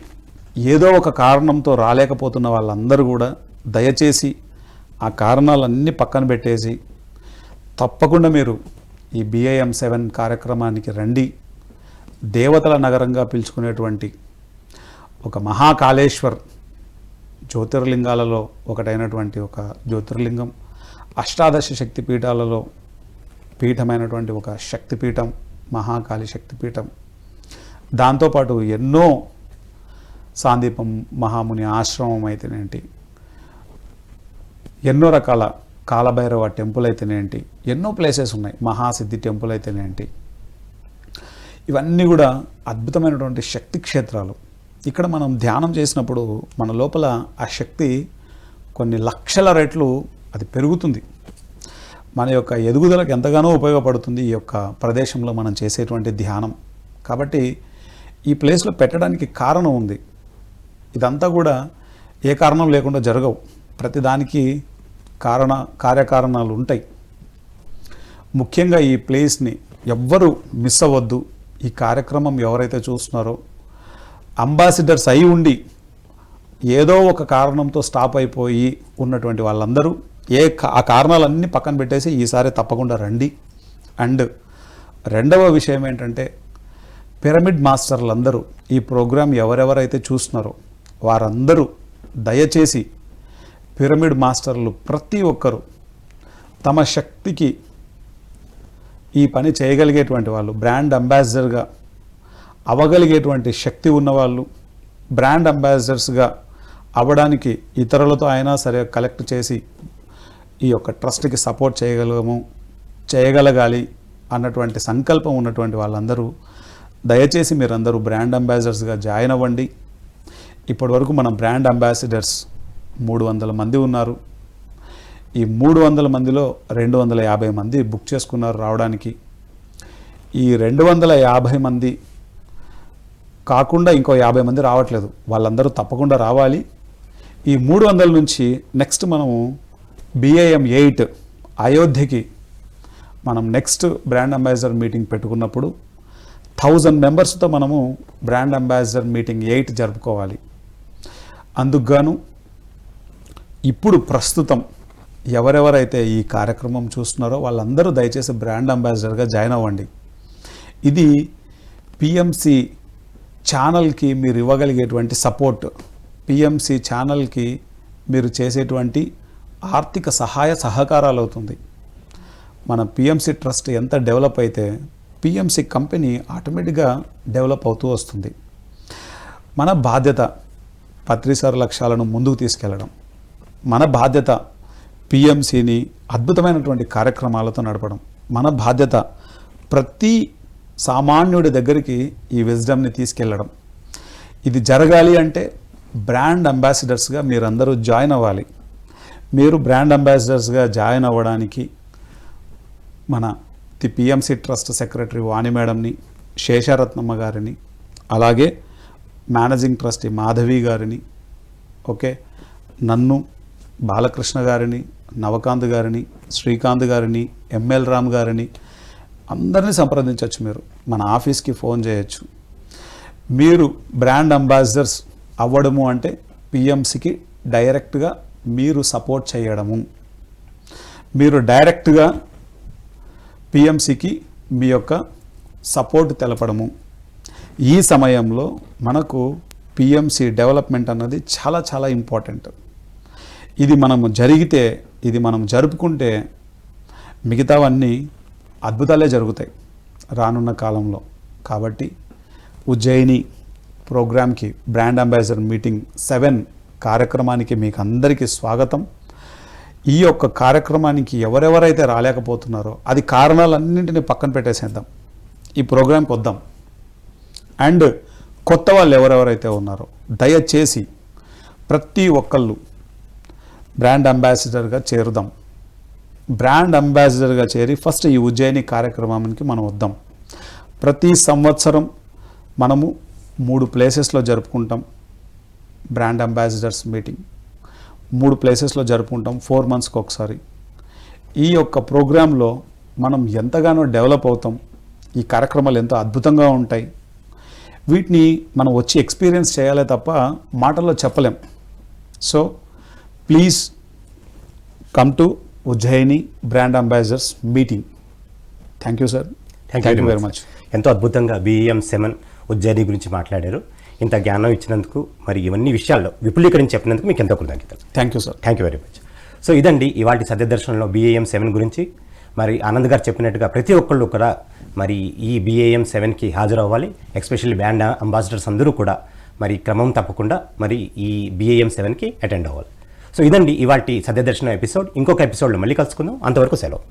ఏదో ఒక కారణంతో రాలేకపోతున్న వాళ్ళందరూ కూడా దయచేసి ఆ కారణాలన్నీ పక్కన పెట్టేసి తప్పకుండా మీరు ఈ BIM 7 కార్యక్రమానికి రండి. దేవతల నగరంగా పిలుచుకునేటువంటి ఒక మహాకాళేశ్వర్ జ్యోతిర్లింగాలలో ఒకటైనటువంటి ఒక జ్యోతిర్లింగం, అష్టాదశ శక్తిపీఠాలలో పీఠమైనటువంటి ఒక శక్తిపీఠం, మహాకాళి శక్తిపీఠం. దాంతోపాటు ఎన్నో సాందీపం మహాముని ఆశ్రమం అయితేనేంటి, ఎన్నో రకాల కాలభైరవ టెంపుల్ అయితేనేంటి, ఎన్నో ప్లేసెస్ ఉన్నాయి, మహాసిద్ధి టెంపుల్ అయితేనేంటి. ఇవన్నీ కూడా అద్భుతమైనటువంటి శక్తి క్షేత్రాలు. ఇక్కడ మనం ధ్యానం చేసినప్పుడు మన లోపల ఆ శక్తి కొన్ని లక్షల రెట్లు అది పెరుగుతుంది. మన యొక్క ఎదుగుదలకు ఎంతగానో ఉపయోగపడుతుంది ఈ యొక్క ప్రదేశంలో మనం చేసేటువంటి ధ్యానం. కాబట్టి ఈ ప్లేస్లో పెట్టడానికి కారణం ఉంది. ఇదంతా కూడా ఏ కారణం లేకుండా జరగవు. ప్రతిదానికి కార్యకారణాలు ఉంటాయి. ముఖ్యంగా ఈ ప్లేస్ని ఎవ్వరూ మిస్ అవ్వద్దు. ఈ కార్యక్రమం ఎవరైతే చూస్తున్నారో అంబాసిడర్స్ అయి ఉండి ఏదో ఒక కారణంతో స్టాప్ అయిపోయి ఉన్నటువంటి వాళ్ళందరూ ఆ కారణాలన్నీ పక్కన పెట్టేసి ఈసారి తప్పకుండా రండి. అండ్ రెండవ విషయం ఏంటంటే పిరమిడ్ మాస్టర్లందరూ ఈ ప్రోగ్రాం ఎవరెవరైతే చూస్తున్నారో వారందరూ దయచేసి పిరమిడ్ మాస్టర్లు ప్రతి ఒక్కరూ తమ శక్తికి ఈ పని చేయగలిగేటువంటి వాళ్ళు, బ్రాండ్ అంబాసిడర్గా అవ్వగలిగేటువంటి శక్తి ఉన్నవాళ్ళు, బ్రాండ్ అంబాసిడర్స్గా అవ్వడానికి ఇతరులతో అయినా సరే కలెక్ట్ చేసి ఈ యొక్క ట్రస్ట్కి సపోర్ట్ చేయగలగాలి అన్నటువంటి సంకల్పం ఉన్నటువంటి వాళ్ళందరూ దయచేసి మీరందరూ బ్రాండ్ అంబాసిడర్స్గా జాయిన్ అవ్వండి. ఇప్పటి వరకు మన బ్రాండ్ అంబాసిడర్స్ 300 మంది ఉన్నారు. ఈ 300 మందిలో 250 మంది బుక్ చేసుకున్నారు రావడానికి. ఈ 250 మంది కాకుండా ఇంకో 50 మంది రావట్లేదు. వాళ్ళందరూ తప్పకుండా రావాలి. ఈ 300 నుంచి నెక్స్ట్ మనము BIM 8 అయోధ్యకి మనం నెక్స్ట్ బ్రాండ్ అంబాసిడర్ మీటింగ్ పెట్టుకున్నప్పుడు 1000 మెంబర్స్తో మనము బ్రాండ్ అంబాసిడర్ మీటింగ్ 8 జరుపుకోవాలి. అందుకుగాను ఇప్పుడు ప్రస్తుతం ఎవరెవరైతే ఈ కార్యక్రమం చూస్తున్నారో వాళ్ళందరూ దయచేసి బ్రాండ్ అంబాసిడర్గా జాయిన్ అవ్వండి. ఇది PMC ఛానల్కి మీరు ఇవ్వగలిగేటువంటి సపోర్ట్, PMC ఛానల్కి మీరు చేసేటువంటి ఆర్థిక సహాయ సహకారాలు అవుతుంది. మన పిఎంసి ట్రస్ట్ ఎంత డెవలప్ అయితే పిఎంసి కంపెనీ ఆటోమేటిక్గా డెవలప్ అవుతూ వస్తుంది. మన బాధ్యత పత్రి సార్ లక్ష్యాలను ముందుకు తీసుకెళ్ళడం. మన బాధ్యత పిఎంసిని అద్భుతమైనటువంటి కార్యక్రమాలతో నడపడం. మన బాధ్యత ప్రతి సామాన్యుడి దగ్గరికి ఈ విజ్డమ్ని తీసుకెళ్ళడం. ఇది జరగాలి అంటే బ్రాండ్ అంబాసిడర్స్గా మీరందరూ జాయిన్ అవ్వాలి. మీరు బ్రాండ్ అంబాసిడర్స్గా జాయిన్ అవ్వడానికి మన ది పిఎంసి ట్రస్ట్ సెక్రటరీ వాణి మేడంని, శేషారత్నమ్మ గారిని, అలాగే మేనేజింగ్ ట్రస్టీ మాధవి గారిని, ఓకే, నన్ను, బాలకృష్ణ గారిని, నవకాంత్ గారిని, శ్రీకాంత్ గారిని, ఎంఎల్ రామ్ గారిని అందరినీ సంప్రదించవచ్చు. మీరు మన ఆఫీస్కి ఫోన్ చేయొచ్చు. మీరు బ్రాండ్ అంబాసిడర్స్ అవ్వడము అంటే పిఎంసికి డైరెక్ట్గా మీరు సపోర్ట్ చేయడము. మీరు డైరెక్ట్గా పిఎంసికి మీ యొక్క సపోర్ట్ తెలపడము. ఈ సమయంలో మనకు పిఎంసి డెవలప్మెంట్ అన్నది చాలా చాలా ఇంపార్టెంట్. ఇది మనము జరిగితే, ఇది మనం జరుపుకుంటే మిగతావన్నీ అద్భుతాలే జరుగుతాయి రానున్న కాలంలో. కాబట్టి ఉజ్జయిని ప్రోగ్రామ్కి బ్రాండ్ అంబాసిడర్ మీటింగ్ 7 కార్యక్రమానికి మీకు అందరికీ స్వాగతం. ఈ యొక్క కార్యక్రమానికి ఎవరెవరైతే రాలేకపోతున్నారో అది కారణాలన్నింటినీ పక్కన పెట్టేసేద్దాం, ఈ ప్రోగ్రాంకి వద్దాం. అండ్ కొత్త వాళ్ళు ఎవరెవరైతే ఉన్నారో దయచేసి ప్రతి ఒక్కళ్ళు బ్రాండ్ అంబాసిడర్గా చేరుదాం. బ్రాండ్ అంబాసిడర్గా చేరి ఫస్ట్ ఈ ఉజ్జయిని కార్యక్రమానికి మనం వద్దాం. ప్రతి సంవత్సరం మనము 3 ప్లేసెస్లో జరుపుకుంటాం బ్రాండ్ అంబాసిడర్స్ మీటింగ్. 3 ప్లేసెస్లో జరుపుకుంటాం 4 మంత్స్కి ఒకసారి. ఈ యొక్క ప్రోగ్రాంలో మనం ఎంతగానో డెవలప్ అవుతాం. ఈ కార్యక్రమాలు ఎంతో అద్భుతంగా ఉంటాయి. వీటిని మనం వచ్చి ఎక్స్పీరియన్స్ చేయాలే తప్ప మాటల్లో చెప్పలేం. So please come to Ujjain brand ambassadors meeting. Thank you sir. Thank you very much. ఎంతో అద్భుతంగా BAM 7 ఉజ్జయిని గురించి మాట్లాడారు. ఇంత జ్ఞానం ఇచ్చినందుకు, మరి ఇవన్నీ విషయాల్లో విపులీకరించి చెప్పినందుకు మీకు ఎంతో కృతజ్ఞతలు. Thank you sir. Thank you very much. So ఇదండి ఇవాళ సత్యదర్శనంలో BAM 7 గురించి. మరి ఆనంద్ గారు చెప్పినట్టుగా ప్రతి ఒక్కళ్ళు కూడా మరి ఈ BAM 7కి హాజరవ్వాలి. ఎస్పెషల్లీ బ్రాండ్ అంబాసిడర్స్ అందరూ కూడా మరి క్రమం తప్పకుండా మరి ఈ BAM 7కి అటెండ్ అవ్వాలి. సో ఇదండి ఇవాళ సత్యదర్శనం ఎపిసోడ్. ఇంకొక ఎపిసోడ్లో మళ్ళీ కలుసుకుందాం. అంతవరకు సెలవు.